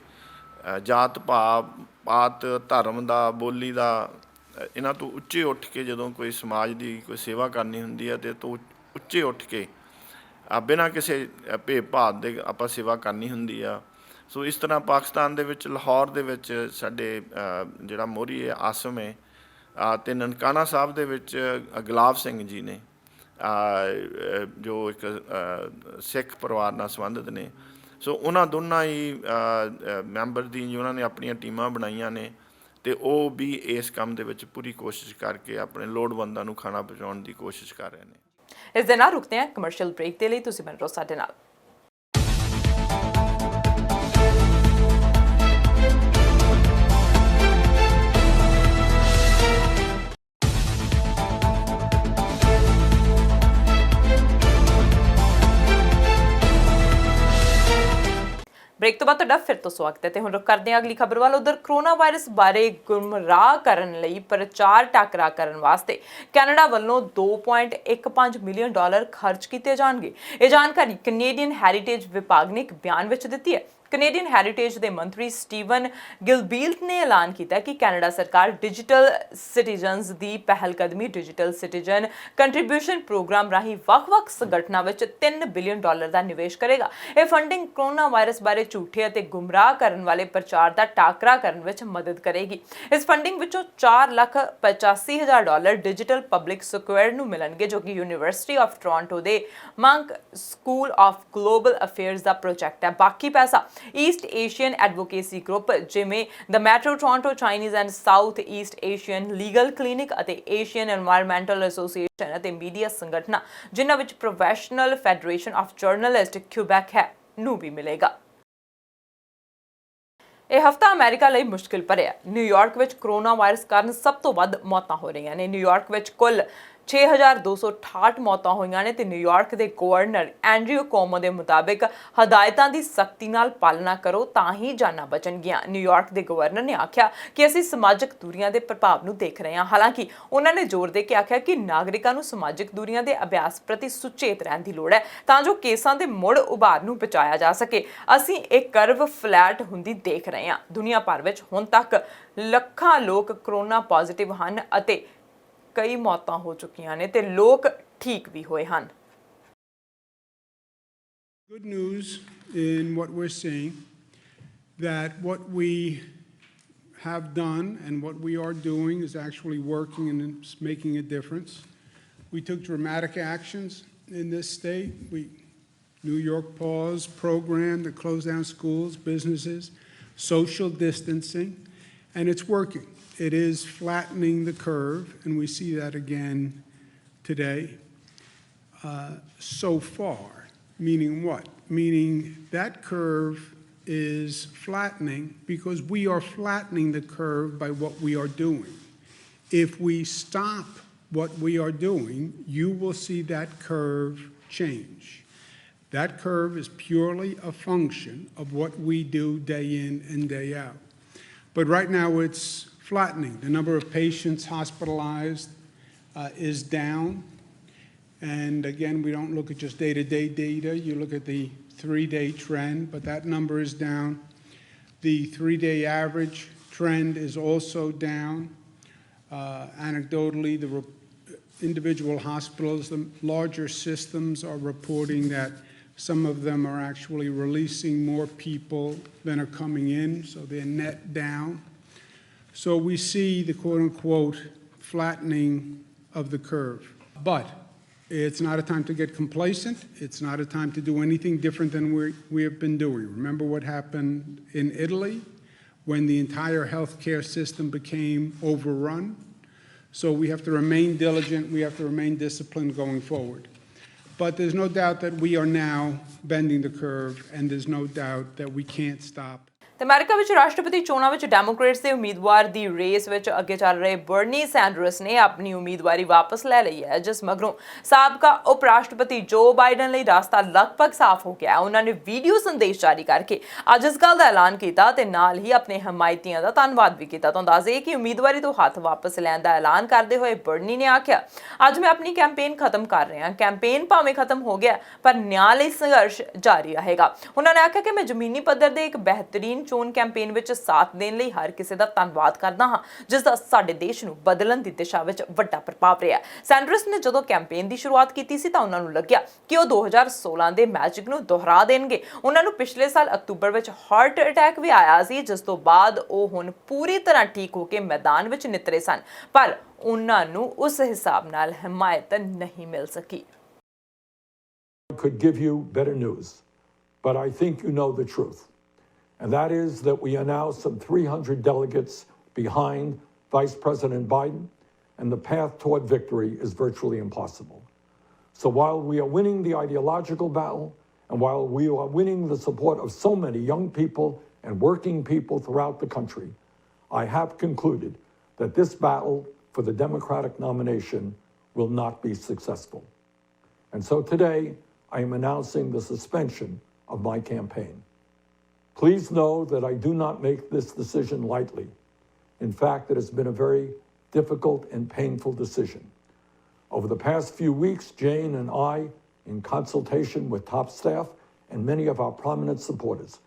ਜਾਤ ਪਾਤ ਧਰਮ ਦਾ, ਬੋਲੀ ਦਾ, ਇਹਨਾਂ ਤੋਂ ਉੱਚੇ ਉੱਠ ਕੇ ਜਦੋਂ ਕੋਈ ਸਮਾਜ ਦੀ ਕੋਈ ਸੇਵਾ ਕਰਨੀ ਹੁੰਦੀ ਹੈ ਅਤੇ ਤੋਂ ਉੱਚੇ ਉੱਠ ਕੇ ਬਿਨਾਂ ਕਿਸੇ ਭੇਦਭਾਵ ਦੇ ਆਪਾਂ ਸੇਵਾ ਕਰਨੀ ਹੁੰਦੀ ਆ। ਸੋ ਇਸ ਤਰ੍ਹਾਂ ਪਾਕਿਸਤਾਨ ਦੇ ਵਿੱਚ ਲਾਹੌਰ ਦੇ ਵਿੱਚ ਸਾਡੇ ਜਿਹੜਾ ਮੋਹਰੀ ਹੈ ਆਸਮ ਹੈ ਅਤੇ ਨਨਕਾਣਾ ਸਾਹਿਬ ਦੇ ਵਿੱਚ ਗੁਲਾਬ ਸਿੰਘ ਜੀ ਨੇ ਜੋ ਇੱਕ ਸਿੱਖ ਪਰਿਵਾਰ ਨਾਲ ਸੰਬੰਧਿਤ ਨੇ। ਸੋ ਉਹਨਾਂ ਦੋਨਾਂ ਹੀ ਮੈਂਬਰ ਦੀ ਉਹਨਾਂ ਨੇ ਆਪਣੀਆਂ ਟੀਮਾਂ ਬਣਾਈਆਂ ਨੇ ਅਤੇ ਉਹ ਵੀ ਇਸ ਕੰਮ ਦੇ ਵਿੱਚ ਪੂਰੀ ਕੋਸ਼ਿਸ਼ ਕਰਕੇ ਆਪਣੇ ਲੋੜਵੰਦਾਂ ਨੂੰ ਖਾਣਾ ਪਹੁੰਚਾਉਣ ਦੀ ਕੋਸ਼ਿਸ਼ ਕਰ ਰਹੇ ਨੇ। ਇਸ ਦੇ ਨਾਲ ਰੁਕਦੇ ਹਾਂ ਕਮਰਸ਼ੀਅਲ ਬ੍ਰੇਕ ਦੇ ਲਈ। ਤੁਸੀਂ ਬਣੇ ਰਹੋ ਸਾਡੇ ਨਾਲ। ਬ੍ਰੇਕ ਤੋਂ ਬਾਅਦ ਤੁਹਾਡਾ ਫਿਰ ਤੋਂ ਸਵਾਗਤ ਹੈ ਤੇ ਹੁਣ ਰੁਕ ਕਰਦੇ ਹਾਂ ਅਗਲੀ ਖਬਰ ਵੱਲ। ਉਧਰ ਕਰੋਨਾ ਵਾਇਰਸ ਬਾਰੇ ਗੁੰਮਰਾਹ ਕਰਨ ਲਈ ਪ੍ਰਚਾਰ ਟਾਕਰਾ ਕਰਨ ਵਾਸਤੇ ਕੈਨੇਡਾ ਵੱਲੋਂ $2.15 ਮਿਲੀਅਨ ਖਰਚ ਕੀਤੇ ਜਾਣਗੇ। ਇਹ ਜਾਣਕਾਰੀ ਕੈਨੇਡੀਅਨ ਹੈਰੀਟੇਜ ਵਿਭਾਗ ਨੇ ਇੱਕ ਬਿਆਨ ਵਿੱਚ ਦਿੱਤੀ ਹੈ। ਕੈਨੇਡੀਅਨ ਹੈਰੀਟੇਜ ਦੇ ਮੰਤਰੀ ਸਟੀਵਨ ਗਿਲਬੀਲਟ ਨੇ ਐਲਾਨ ਕੀਤਾ ਕਿ ਕੈਨੇਡਾ ਸਰਕਾਰ ਡਿਜੀਟਲ ਸਿਟੀਜ਼ਨਜ਼ ਦੀ ਪਹਿਲਕਦਮੀ ਡਿਜੀਟਲ ਸਿਟੀਜ਼ਨ ਕੰਟਰੀਬਿਊਸ਼ਨ ਪ੍ਰੋਗਰਾਮ ਰਾਹੀਂ ਵੱਖ-ਵੱਖ ਸੰਗਠਨਾਂ ਵਿੱਚ $3 ਬਿਲੀਅਨ ਦਾ ਨਿਵੇਸ਼ ਕਰੇਗਾ। ਇਹ ਫੰਡਿੰਗ ਕਰੋਨਾ ਵਾਇਰਸ ਬਾਰੇ ਝੂਠੇ ਅਤੇ ਗੁੰਮਰਾਹ ਕਰਨ ਵਾਲੇ ਪ੍ਰਚਾਰ ਦਾ ਟਾਕਰਾ ਕਰਨ ਵਿੱਚ ਮਦਦ ਕਰੇਗੀ। ਇਸ ਫੰਡਿੰਗ ਵਿੱਚੋਂ $4,85,000 ਡਿਜੀਟਲ ਪਬਲਿਕ ਸਕੁਐਰ ਨੂੰ ਮਿਲਣਗੇ, ਜੋ ਕਿ ਯੂਨੀਵਰਸਿਟੀ ਆਫ ਟੋਰਾਂਟੋ ਦੇ Munk school of global affairs ਦਾ ਪ੍ਰੋਜੈਕਟ ਹੈ। ਬਾਕੀ ਪੈਸਾ ਈਸਟ ਏਸ਼ੀਅਨ ਐਡਵੋਕੇਸੀ ਗਰੁੱਪ ਜਿਵੇਂ the metro Toronto Chinese and south east Asian legal clinic ਅਤੇ ਏਸ਼ੀਅਨ ਐਨਵਾਇਰਨਮੈਂਟਲ ਐਸੋਸੀਏਸ਼ਨ ਅਤੇ ਮੀਡੀਆ ਸੰਗਠਨਾਂ, ਜਿਨ੍ਹਾਂ ਵਿੱਚ professional federation of journalist Quebec ਹੈ, ਨੂੰ ਵੀ ਮਿਲੇਗਾ। ਇਹ ਹਫਤਾ ਅਮਰੀਕਾ ਲਈ ਮੁਸ਼ਕਿਲ ਭਰਿਆ। ਨਿਊਯਾਰਕ ਵਿੱਚ ਕਰੋਨਾ ਵਾਇਰਸ ਕਾਰਨ ਸਭ ਤੋਂ ਵੱਧ ਮੌਤਾਂ ਹੋ ਰਹੀਆਂ ਨੇ। ਨਿਊਯਾਰਕ ਵਿੱਚ ਕੁੱਲ 6,268 ਮੌਤਾਂ ਹੋਈਆਂ ਨੇ ਤੇ ਨਿਊਯਾਰਕ ਦੇ ਗਵਰਨਰ ਐਂਡਰਿਊ ਕੋਮੋ ਦੇ ਮੁਤਾਬਿਕ ਹਦਾਇਤਾਂ ਦੀ ਸਖਤੀ ਨਾਲ ਪਾਲਣਾ ਕਰੋ ਤਾਂ ਹੀ ਜਾਨਾਂ ਬਚਣਗੀਆਂ। ਨਿਊਯਾਰਕ ਦੇ ਗਵਰਨਰ ਨੇ ਆਖਿਆ ਕਿ ਅਸੀਂ ਸਮਾਜਿਕ ਦੂਰੀਆਂ ਦੇ ਪ੍ਰਭਾਵ ਨੂੰ ਦੇਖ ਰਹੇ ਹਾਂ। ਹਾਲਾਂਕਿ ਉਹਨਾਂ ਨੇ ਜ਼ੋਰ ਦੇ ਕੇ ਆਖਿਆ ਕਿ ਨਾਗਰਿਕਾਂ ਨੂੰ ਸਮਾਜਿਕ ਦੂਰੀਆਂ ਦੇ ਅਭਿਆਸ ਪ੍ਰਤੀ ਸੁਚੇਤ ਰਹਿਣ ਦੀ ਲੋੜ ਹੈ ਤਾਂ ਜੋ ਕੇਸਾਂ ਦੇ ਮੁੜ ਉਭਾਰ ਨੂੰ ਬਚਾਇਆ ਜਾ ਸਕੇ। ਅਸੀਂ ਇਹ ਕਰਵ ਫਲੈਟ ਹੁੰਦੀ ਦੇਖ ਰਹੇ ਹਾਂ। ਦੁਨੀਆ ਭਰ ਵਿੱਚ ਹੁਣ ਤੱਕ ਲੱਖਾਂ ਲੋਕ ਕਰੋਨਾ ਪੋਜ਼ਿਟਿਵ ਹਨ ਅਤੇ ਕਈ ਮੌਤਾਂ ਹੋ ਚੁੱਕੀਆਂ ਨੇ ਤੇ ਲੋਕ ਠੀਕ ਵੀ ਹੋਏ ਹਨ। Good news in what we're seeing, that what we have done and what we are doing is actually working and it's making a difference. We took dramatic actions in this state. New York Pause program that closed down schools, businesses, social distancing, and it's working. It is flattening the curve, and we see that again today. So far, meaning what? Meaning that curve is flattening because we are flattening the curve by what we are doing. If we stop what we are doing, you will see that curve change. That curve is purely a function of what we do day in and day out. But right now it's flattening. The number of patients hospitalized is down. And again, we don't look at just day-to-day data. You look at the 3-day trend, but that number is down. The 3-day average trend is also down. Anecdotally, the individual hospitals, the larger systems are reporting that some of them are actually releasing more people than are coming in, so they're net down. So we see the quote-unquote flattening of the curve. But it's not a time to get complacent. It's not a time to do anything different than we have been doing. Remember what happened in Italy when the entire healthcare system became overrun? So we have to remain diligent. We have to remain disciplined going forward. But there's no doubt that we are now bending the curve, and there's no doubt that we can't stop. ਤੇ America ਵਿੱਚ ਰਾਸ਼ਟਰਪਤੀ ਚੋਣਾਂ ਵਿੱਚ Democrats ਦੇ ਉਮੀਦਵਾਰ ਦੀ race ਵਿੱਚ ਅੱਗੇ ਚੱਲ ਰਹੇ ਬਰਨੀ ਸੈਂਡਰਸ ਨੇ ਆਪਣੀ ਉਮੀਦਵਾਰੀ ਵਾਪਸ ਲੈ ਲਈ ਹੈ, ਜਿਸ ਮਗਰੋਂ ਸਾਬਕਾ ਉਪ ਰਾਸ਼ਟਰਪਤੀ ਜੋ ਬਾਈਡਨ ਲਈ ਰਸਤਾ ਲਗਭਗ ਸਾਫ਼ ਹੋ ਗਿਆ। ਉਹਨਾਂ ਨੇ ਵੀਡੀਓ ਸੰਦੇਸ਼ ਜਾਰੀ ਕਰਕੇ ਅੱਜ ਇਸ ਗੱਲ ਦਾ ਐਲਾਨ ਕੀਤਾ ਤੇ ਨਾਲ ਹੀ ਆਪਣੇ ਹਮਾਇਤੀਆਂ ਦਾ ਧੰਨਵਾਦ ਵੀ ਕੀਤਾ। ਤੁਹਾਨੂੰ ਦੱਸ ਦਈਏ ਕਿ ਉਮੀਦਵਾਰੀ ਤੋਂ ਹੱਥ ਵਾਪਸ ਲੈਣ ਦਾ ਐਲਾਨ ਕਰਦੇ ਹੋਏ ਬਰਨੀ ਨੇ ਆਖਿਆ, ਅੱਜ ਮੈਂ ਆਪਣੀ ਕੈਂਪੇਨ ਖਤਮ ਕਰ ਰਿਹਾ। ਕੈਂਪੇਨ ਭਾਵੇਂ ਖਤਮ ਹੋ ਗਿਆ ਪਰ ਨਿਆਂ ਲਈ ਸੰਘਰਸ਼ ਜਾਰੀ ਰਹੇਗਾ। ਉਹਨਾਂ ਨੇ ਆਖਿਆ ਕਿ ਮੈਂ ਜ਼ਮੀਨੀ ਪੱਧਰ ਦੇ ਇੱਕ ਬਿਹਤਰੀਨ ਚੋਣ ਕੈਂਪੇਨ ਵਿੱਚ ਸਾਥ ਦੇਣ ਲਈ ਹਰ ਕਿਸੇ ਦਾ ਧੰਨਵਾਦ ਕਰਦਾ ਹਾਂ, ਜਿਸ ਦਾ ਸਾਡੇ ਦੇਸ਼ ਨੂੰ ਬਦਲਣ ਦੀ ਦਿਸ਼ਾ ਵਿੱਚ ਵੱਡਾ ਪ੍ਰਭਾਵ ਰਿਹਾ। ਸੈਂਡਰਸ ਨੇ ਜਦੋਂ ਕੈਂਪੇਨ ਦੀ ਸ਼ੁਰੂਆਤ ਕੀਤੀ ਸੀ ਤਾਂ ਉਹਨਾਂ ਨੂੰ ਲੱਗਿਆ ਕਿ ਉਹ 2016 ਦੇ ਮੈਜਿਕ ਨੂੰ ਦੁਹਰਾ ਦੇਣਗੇ। ਉਹਨਾਂ ਨੂੰ ਪਿਛਲੇ ਸਾਲ ਅਕਤੂਬਰ ਵਿੱਚ ਹਾਰਟ ਅਟੈਕ ਵੀ ਆਇਆ ਸੀ, ਜਿਸ ਤੋਂ ਬਾਅਦ ਉਹ ਹੁਣ ਪੂਰੀ ਤਰ੍ਹਾਂ ਠੀਕ ਹੋ ਕੇ ਮੈਦਾਨ ਵਿੱਚ ਨਿਤਰੇ ਸਨ, ਪਰ ਉਹਨਾਂ ਨੂੰ ਉਸ ਹਿਸਾਬ ਨਾਲ ਹਮਾਇਤ ਨਹੀਂ ਮਿਲ ਸਕੀ। Could give you better news, but I think you know the truth. And that is that we are now some 300 delegates behind Vice President Biden, and the path toward victory is virtually impossible. So while we are winning the ideological battle, and while we are winning the support of so many young people and working people throughout the country, I have concluded that this battle for the Democratic nomination will not be successful. And so today, I am announcing the suspension of my campaign. Please know that I do not make this decision lightly. In fact, it has been a very difficult and painful decision. Over the past few weeks, Jane and I, in consultation with top staff and many of our prominent supporters,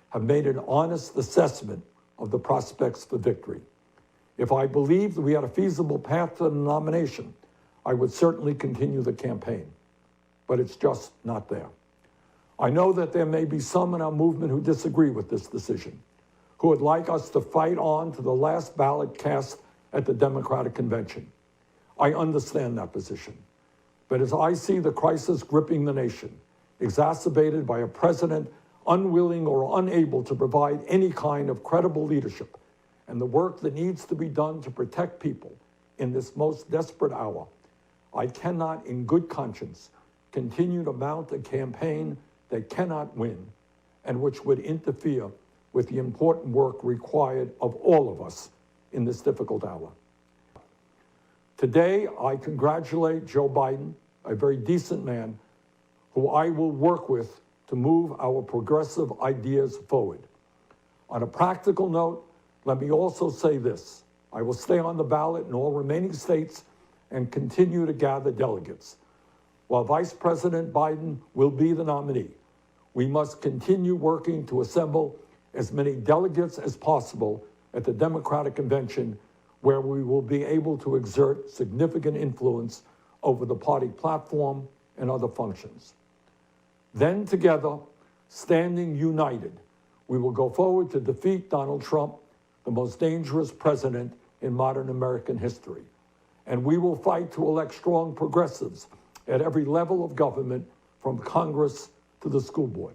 have made an honest assessment of the prospects for victory. If I believed we had a feasible path to the nomination, I would certainly continue the campaign. But it's just not there. I know that there may be some in our movement who disagree with this decision, who would like us to fight on to the last ballot cast at the Democratic Convention. I understand that position. But as I see the crisis gripping the nation, exacerbated by a president unwilling or unable to provide any kind of credible leadership, and the work that needs to be done to protect people in this most desperate hour, I cannot, in good conscience, continue to mount a campaign that cannot win and which would interfere with the important work required of all of us in this difficult hour. Today, I congratulate Joe Biden, a very decent man, who I will work with to move our progressive ideas forward. On a practical note, let me also say this. I will stay on the ballot in all remaining states and continue to gather delegates. While Vice President Biden will be the nominee, we must continue working to assemble as many delegates as possible at the Democratic Convention, where we will be able to exert significant influence over the party platform and other functions. Then together, standing united, we will go forward to defeat Donald Trump, the most dangerous president in modern American history. And we will fight to elect strong progressives at every level of government, from Congress to the school board.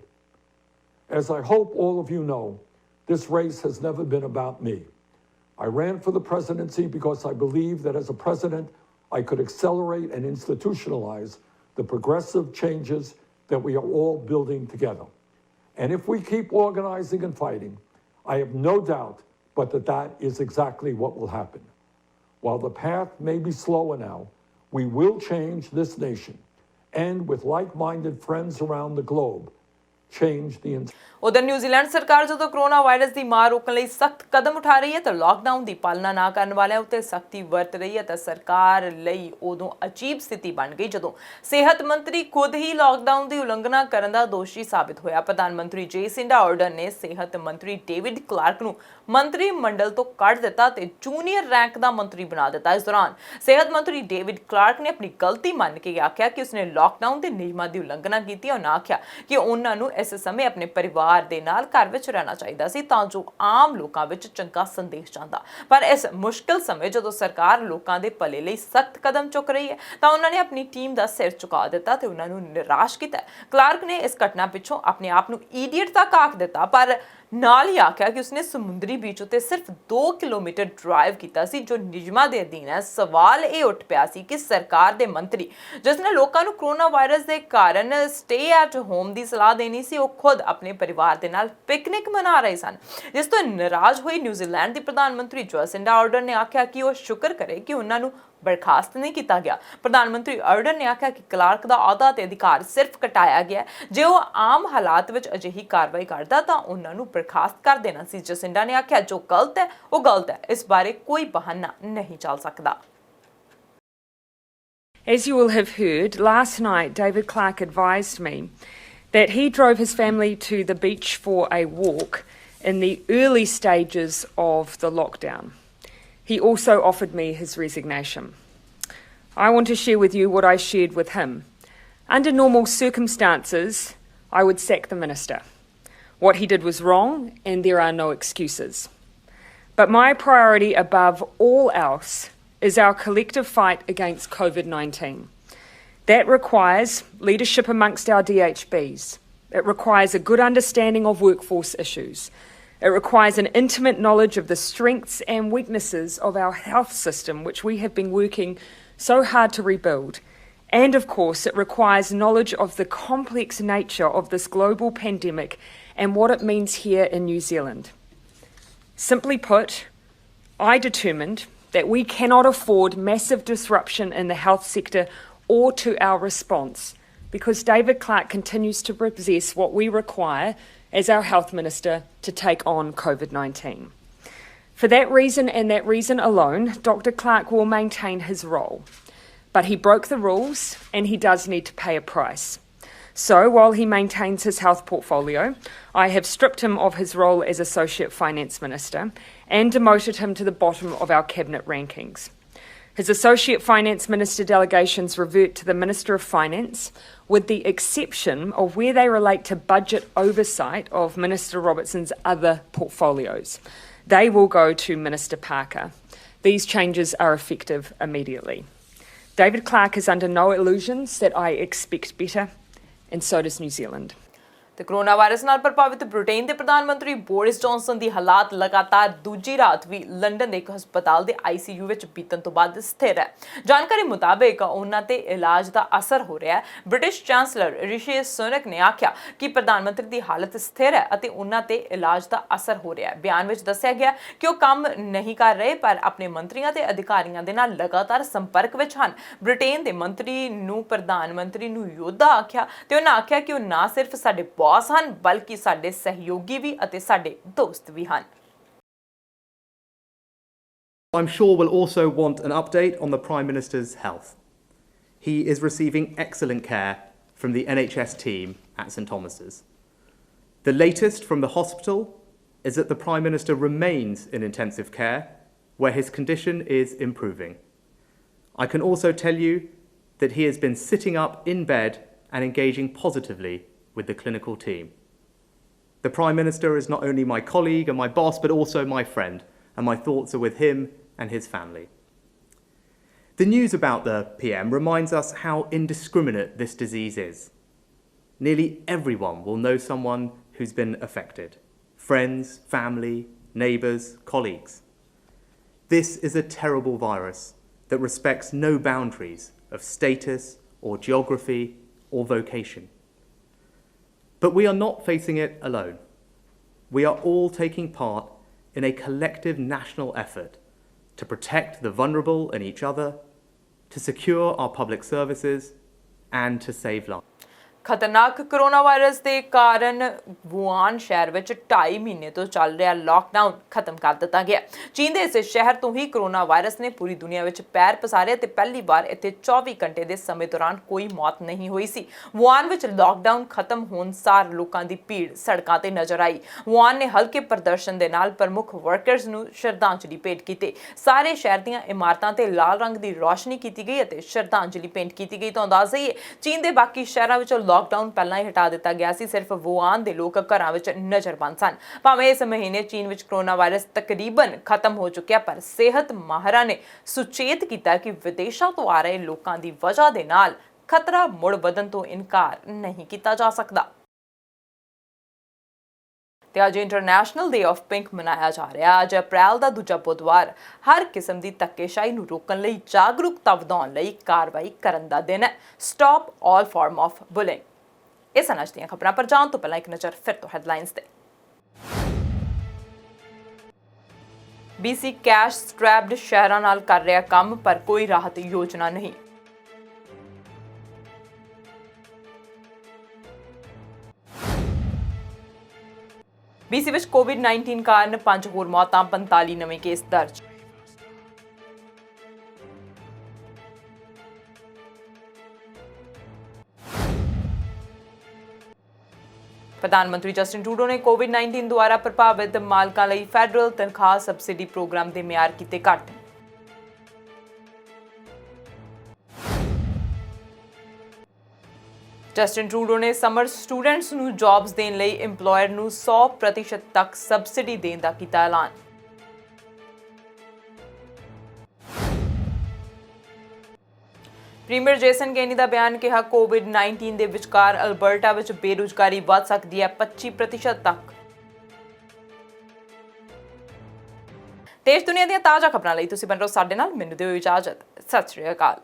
As I hope all of you know, this race has never been about me. I ran for the presidency because I believed that as a president, I could accelerate and institutionalize the progressive changes that we are all building together. And if we keep organizing and fighting, I have no doubt but that is exactly what will happen. While the path may be slower now, we will change this nation, and with like-minded friends around the globe, change the entire. उधर New Zealand सरकार जो corona virus की मार रोकने ਲਈ सख्त कदम उठा रही है तो लॉकडाउन की पालना ना करने वालों उत्ते सख्ती वरत रही है तो सरकार ਲਈ उदों अजीब स्थिति बन गई जदों सेहत मंत्री खुद ही लॉकडाउन की उलंघना करने का दोषी साबित होया। प्रधानमंत्री जेसिंडा आर्डन ने सेहत मंत्री डेविड क्लार्क ਨੂੰ मंत्री मंडल तो ਕੱਢ ਦਿੱਤਾ ਤੇ जूनीयर रैंक का मंत्री बना ਦਿੱਤਾ। इस दौरान सेहत मंत्री डेविड क्लार्क ने अपनी गलती मान के आख्या कि उसने लॉकडाउन के नियमों की उलंघना की और आख्या कि उन्होंने इस समय अपने परिवार ਦੇ ਨਾਲ ਘਰ ਵਿੱਚ ਰਹਿਣਾ ਚਾਹੀਦਾ ਸੀ ਤਾਂ ਜੋ ਆਮ ਲੋਕਾਂ ਵਿੱਚ ਚੰਗਾ ਸੰਦੇਸ਼ ਜਾਂਦਾ। ਪਰ ਇਸ ਮੁਸ਼ਕਲ ਸਮੇਂ ਜਦੋਂ ਸਰਕਾਰ ਲੋਕਾਂ ਦੇ ਭਲੇ ਲਈ ਸਖਤ ਕਦਮ ਚੁੱਕ ਰਹੀ ਹੈ ਤਾਂ ਉਹਨਾਂ ਨੇ ਆਪਣੀ ਟੀਮ ਦਾ ਸਿਰ ਝੁਕਾ ਦਿੱਤਾ ਤੇ ਉਹਨਾਂ ਨੂੰ ਨਿਰਾਸ਼ ਕੀਤਾ। ਕਲਾਰਕ ਨੇ ਇਸ ਘਟਨਾ ਪਿੱਛੋਂ ਆਪਣੇ ਆਪ ਨੂੰ ਇਡੀਅਟ ਤੱਕ ਆਖ ਦਿੱਤਾ ਪਰ ਨਾਲ ਹੀ ਆਖਿਆ ਕਿ ਉਸਨੇ ਸਮੁੰਦਰੀ ਬੀਚ ਉੱਤੇ ਸਿਰਫ 2 ਕਿਲੋਮੀਟਰ ਡਰਾਈਵ ਕੀਤਾ ਸੀ ਜੋ ਨਿਯਮਾਂ ਦੇ ਅਧੀਨ ਹੈ। ਸਵਾਲ ਇਹ ਉੱਠ ਪਿਆ ਸੀ ਕਿ ਸਰਕਾਰ ਦੇ ਮੰਤਰੀ ਜਿਸ ਨੇ ਲੋਕਾਂ ਨੂੰ ਕੋਰੋਨਾ ਵਾਇਰਸ ਦੇ ਕਾਰਨ ਸਟੇ ਐਟ ਹੋਮ ਦੀ ਸਲਾਹ ਦੇਣੀ ਸੀ ਉਹ ਖੁਦ ਆਪਣੇ ਪਰਿਵਾਰ ਦੇ ਨਾਲ ਪਿਕਨਿਕ ਮਨਾ ਰਹੇ ਸਨ। ਜਿਸ ਤੋਂ ਨਾਰਾਜ਼ ਹੋਈ ਨਿਊਜ਼ੀਲੈਂਡ ਦੀ ਪ੍ਰਧਾਨ ਮੰਤਰੀ ਜੈਸਿੰਡਾ ਆਰਡਨ ਨੇ ਆਖਿਆ ਕਿ ਉਹ ਸ਼ੁਕਰ ਕਰੇ ਕਿ ਉਹਨਾਂ ਨੂੰ बर्खास्त नहीं किया गया। प्रधानमंत्री अर्डन ने आख्या कि क्लार्क का अहदा ते अधिकार सिर्फ घटाया गया जे वो आम हालात विच अजिही कार्रवाई करता तां उन्हां नूं बर्खास्त कर देना सी। जसिंडा ने आख्या जो गलत है वो गलत है, इस बारे कोई बहाना नहीं चल सकता। As you will have heard, last night David Clark advised me that he drove his family to the beach for a walk in the early stages of the lockdown. He also offered me his resignation. I want to share with you what I shared with him. Under normal circumstances, I would sack the minister. What he did was wrong, and there are no excuses. But my priority above all else is our collective fight against COVID-19. That requires leadership amongst our DHBs. It requires a good understanding of workforce issues. It requires an intimate knowledge of the strengths and weaknesses of our health system, which we have been working so hard to rebuild. And of course, it requires knowledge of the complex nature of this global pandemic and what it means here in New Zealand. Simply put, I determined that we cannot afford massive disruption in the health sector or to our response, because David Clark continues to possess what we require as our Health Minister to take on COVID-19. For that reason and that reason alone, Dr. Clark will maintain his role. But he broke the rules and he does need to pay a price. So while he maintains his health portfolio, I have stripped him of his role as Associate Finance Minister and demoted him to the bottom of our cabinet rankings. His Associate Finance Minister delegations revert to the Minister of Finance, with the exception of where they relate to budget oversight of Minister Robertson's other portfolios. They will go to Minister Parker. These changes are effective immediately. David Clark is under no illusions that I expect better, and so does New Zealand. ਤੇ corona virus ਨਾਲ ਪ੍ਰਭਾਵਿਤ Britain ਦੇ ਪ੍ਰਧਾਨ ਮੰਤਰੀ Boris Johnson ਦੀ ਹਾਲਾਤ ਲਗਾਤਾਰ ਦੂਜੀ ਰਾਤ ਵੀ ਲੰਡਨ ਦੇ ਇੱਕ ਹਸਪਤਾਲ ਦੇ ICU ਵਿੱਚ ਬੀਤਣ ਤੋਂ ਬਾਅਦ ਸਥਿਰ ਹੈ। ਜਾਣਕਾਰੀ ਮੁਤਾਬਕ ਉਹਨਾਂ ਤੇ ਇਲਾਜ ਦਾ ਅਸਰ ਹੋ ਰਿਹਾ ਹੈ। ਬ੍ਰਿਟਿਸ਼ ਚਾਂਸਲਰ ਰਿਸ਼ੀ ਸੁਨਕ ਨੇ ਆਖਿਆ ਕਿ ਪ੍ਰਧਾਨ ਮੰਤਰੀ ਦੀ ਹਾਲਤ ਸਥਿਰ ਹੈ ਅਤੇ ਉਹਨਾਂ ਤੇ ਇਲਾਜ ਦਾ ਅਸਰ ਹੋ ਰਿਹਾ ਹੈ। ਬਿਆਨ ਵਿੱਚ ਦੱਸਿਆ ਗਿਆ ਕਿ ਉਹ ਕੰਮ ਨਹੀਂ ਕਰ ਰਹੇ ਪਰ ਆਪਣੇ ਮੰਤਰੀਆਂ ਤੇ ਅਧਿਕਾਰੀਆਂ ਦੇ ਨਾਲ ਲਗਾਤਾਰ ਸੰਪਰਕ ਵਿੱਚ ਹਨ। ਬ੍ਰਿਟੇਨ ਦੇ ਮੰਤਰੀ ਨੂੰ ਪ੍ਰਧਾਨ ਮੰਤਰੀ ਨੂੰ ਯੋਧਾ ਆਖਿਆ ਤੇ ਉਹਨਾਂ ਆਖਿਆ ਕਿ ਉਹ ਨਾ ਸਿਰਫ ਸਾਡੇ ਬੌਸ ਹਨ ਬਲਕਿ ਸਾਡੇ ਸਹਿਯੋਗੀ ਵੀ ਅਤੇ ਸਾਡੇ ਦੋਸਤ ਵੀ ਹਨ। I'm sure we'll also want an update on the Prime Minister's health. He is receiving excellent care from the NHS team at St Thomas's. The latest from the hospital is that the Prime Minister remains in intensive care, where his condition is improving. I can also tell you that he has been sitting up in bed and engaging positively with the clinical team. The Prime Minister is not only my colleague and my boss, but also my friend, and my thoughts are with him and his family. The news about the PM reminds us how indiscriminate this disease is. Nearly everyone will know someone who's been affected. Friends, family, neighbours, colleagues. This is a terrible virus that respects no boundaries of status or geography or vocation. But we are not facing it alone. We are all taking part in a collective national effort to protect the vulnerable and each other, to secure our public services, and to save lives. ਖਤਰਨਾਕ corona virus ਦੇ ਕਾਰਨ Wuhan ਸ਼ਹਿਰ ਵਿੱਚ 2.5 ਮਹੀਨੇ ਤੋਂ ਚੱਲ ਰਿਹਾ lockdown ਖਤਮ ਕਰ ਦਿੱਤਾ ਗਿਆ। ਚੀਨ ਦੇ ਇਸ ਸ਼ਹਿਰ ਤੋਂ ਹੀ ਕਰੋਨਾ ਵਾਇਰਸ ਨੇ ਪੂਰੀ ਦੁਨੀਆ ਵਿੱਚ ਪੈਰ ਪਸਾਰਿਆ ਤੇ ਪਹਿਲੀ ਵਾਰ ਇੱਥੇ 24 ਘੰਟੇ ਦੇ ਸਮੇਂ ਦੌਰਾਨ ਕੋਈ ਮੌਤ ਨਹੀਂ ਹੋਈ ਸੀ। ਵੂਹਾਨ ਵਿੱਚ ਲਾਕਡਾਊਨ ਖਤਮ ਹੋਣ ਸਾਰ ਲੋਕਾਂ ਦੀ ਭੀੜ ਸੜਕਾਂ ਤੇ ਨਜ਼ਰ ਆਈ। ਵੂਹਾਨ ਨੇ ਹਲਕੇ ਪ੍ਰਦਰਸ਼ਨ ਦੇ ਨਾਲ ਪ੍ਰਮੁੱਖ ਵਰਕਰਸ ਨੂੰ ਸ਼ਰਧਾਂਜਲੀ ਭੇਟ ਕੀਤੀ। ਸਾਰੇ ਸ਼ਹਿਰ ਦੀਆਂ ਇਮਾਰਤਾਂ ਤੇ ਲਾਲ ਰੰਗ ਦੀ ਰੌਸ਼ਨੀ ਕੀਤੀ ਗਈ ਅਤੇ ਸ਼ਰਧਾਂਜਲੀ ਭੇਟ ਕੀਤੀ ਗਈ। ਤਾਂ ਅੰਦਾਜ਼ਾ ਹੀ ਚੀਨ ਦੇ ਬਾਕੀ ਸ਼ਹਿਰਾਂ ਵਿੱਚ ਲਾਕਡਾਊਨ ਪਹਿਲਾਂ ਹੀ ਹਟਾ ਦਿੱਤਾ ਗਿਆ ਸੀ। ਸਿਰਫ ਵੂਹਾਨ ਦੇ ਲੋਕ ਘਰਾਂ ਵਿੱਚ ਨਜ਼ਰਬੰਦ ਸਨ। ਭਾਵੇਂ ਇਸ ਮਹੀਨੇ ਚੀਨ ਵਿੱਚ ਕਰੋਨਾ ਵਾਇਰਸ ਤਕਰੀਬਨ ਖਤਮ ਹੋ ਚੁੱਕਿਆ ਪਰ ਸਿਹਤ ਮਾਹਰਾਂ ਨੇ ਸੁਚੇਤ ਕੀਤਾ ਕਿ ਵਿਦੇਸ਼ਾਂ ਤੋਂ ਆ ਰਹੇ ਲੋਕਾਂ ਦੀ ਵਜ੍ਹਾ ਦੇ ਨਾਲ ਖਤਰਾ ਮੁੜ ਵਧਣ ਤੋਂ ਇਨਕਾਰ ਨਹੀਂ ਕੀਤਾ ਜਾ ਸਕਦਾ। ਤੇ ਅੱਜ ਇੰਟਰਨੈਸ਼ਨਲ ਡੇ ਆਫ ਪਿੰਕ ਮਨਾਇਆ ਜਾ ਰਿਹਾ। ਅੱਜ ਅਪ੍ਰੈਲ ਦਾ ਦੂਜਾ ਬੁੱਧਵਾਰ ਹਰ ਕਿਸਮ ਦੀ ਧੱਕੇਸ਼ਾਹੀ ਨੂੰ ਰੋਕਣ ਲਈ ਜਾਗਰੂਕਤਾ ਵਧਾਉਣ ਲਈ ਕਾਰਵਾਈ ਕਰਨ ਦਾ ਦਿਨ ਹੈ। Stop all farm of bullying. ਇਸ ਅੱਜ ਦੀਆਂ ਖਬਰਾਂ ਪਰ ਜਾਣ ਤੋਂ ਪਹਿਲਾਂ ਇੱਕ ਨਜ਼ਰ ਫਿਰ ਤੋਂ ਹੈਡਲਾਈਨਸ ਤੇ। BC ਕੈਸ਼ ਸਟ੍ਰੈਪਡ ਸ਼ਹਿਰਾਂ ਨਾਲ ਕਰ ਰਿਹਾ ਕੰਮ ਪਰ ਕੋਈ ਰਾਹਤ ਯੋਜਨਾ ਨਹੀਂ। BC ਵਿੱਚ COVID-19 ਕਾਰਨ 5 ਹੋਰ ਮੌਤਾਂ, 45 ਨਵੇਂ ਕੇਸ ਦਰਜ। ਪ੍ਰਧਾਨ ਮੰਤਰੀ ਜਸਟਿਨ ਟਰੂਡੋ ਨੇ COVID-19 ਦੁਆਰਾ ਪ੍ਰਭਾਵਿਤ ਮਾਲਕਾਂ ਲਈ ਫੈਡਰਲ ਤਨਖਾਹ ਸਬਸਿਡੀ ਪ੍ਰੋਗਰਾਮ ਦੇ ਮਿਆਰ ਕੀਤੇ ਘੱਟ। ਜਸਟਿਨ ਟਰੂਡੋ ਨੇ ਸਮਰ ਸਟੂਡੈਂਟਸ ਨੂੰ ਜੌਬਸ ਦੇਣ ਲਈ ਇੰਪਲੋਇਰ ਨੂੰ 100% ਤੱਕ ਸਬਸਿਡੀ ਦੇਣ ਦਾ ਕੀਤਾ ਐਲਾਨ। ਪ੍ਰੀਮੀਅਰ ਜੇਸਨ ਕੇਨੀ ਦਾ ਬਿਆਨ ਕਿਹਾ COVID-19 ਦੇ ਵਿਚਕਾਰ ਅਲਬਰਟਾ ਵਿੱਚ ਬੇਰੁਜ਼ਗਾਰੀ ਵੱਧ ਸਕਦੀ ਹੈ 25% ਤੱਕ। ਦੇਸ਼ ਦੁਨੀਆ ਦੀਆਂ ਤਾਜ਼ਾ ਖਬਰਾਂ ਲਈ ਤੁਸੀਂ ਬਣੇ ਰਹੋ ਸਾਡੇ ਨਾਲ। ਮੈਨੂੰ ਦਿਓ ਇਜਾਜ਼ਤ। ਸਤਿ ਸ਼੍ਰੀ ਅਕਾਲ।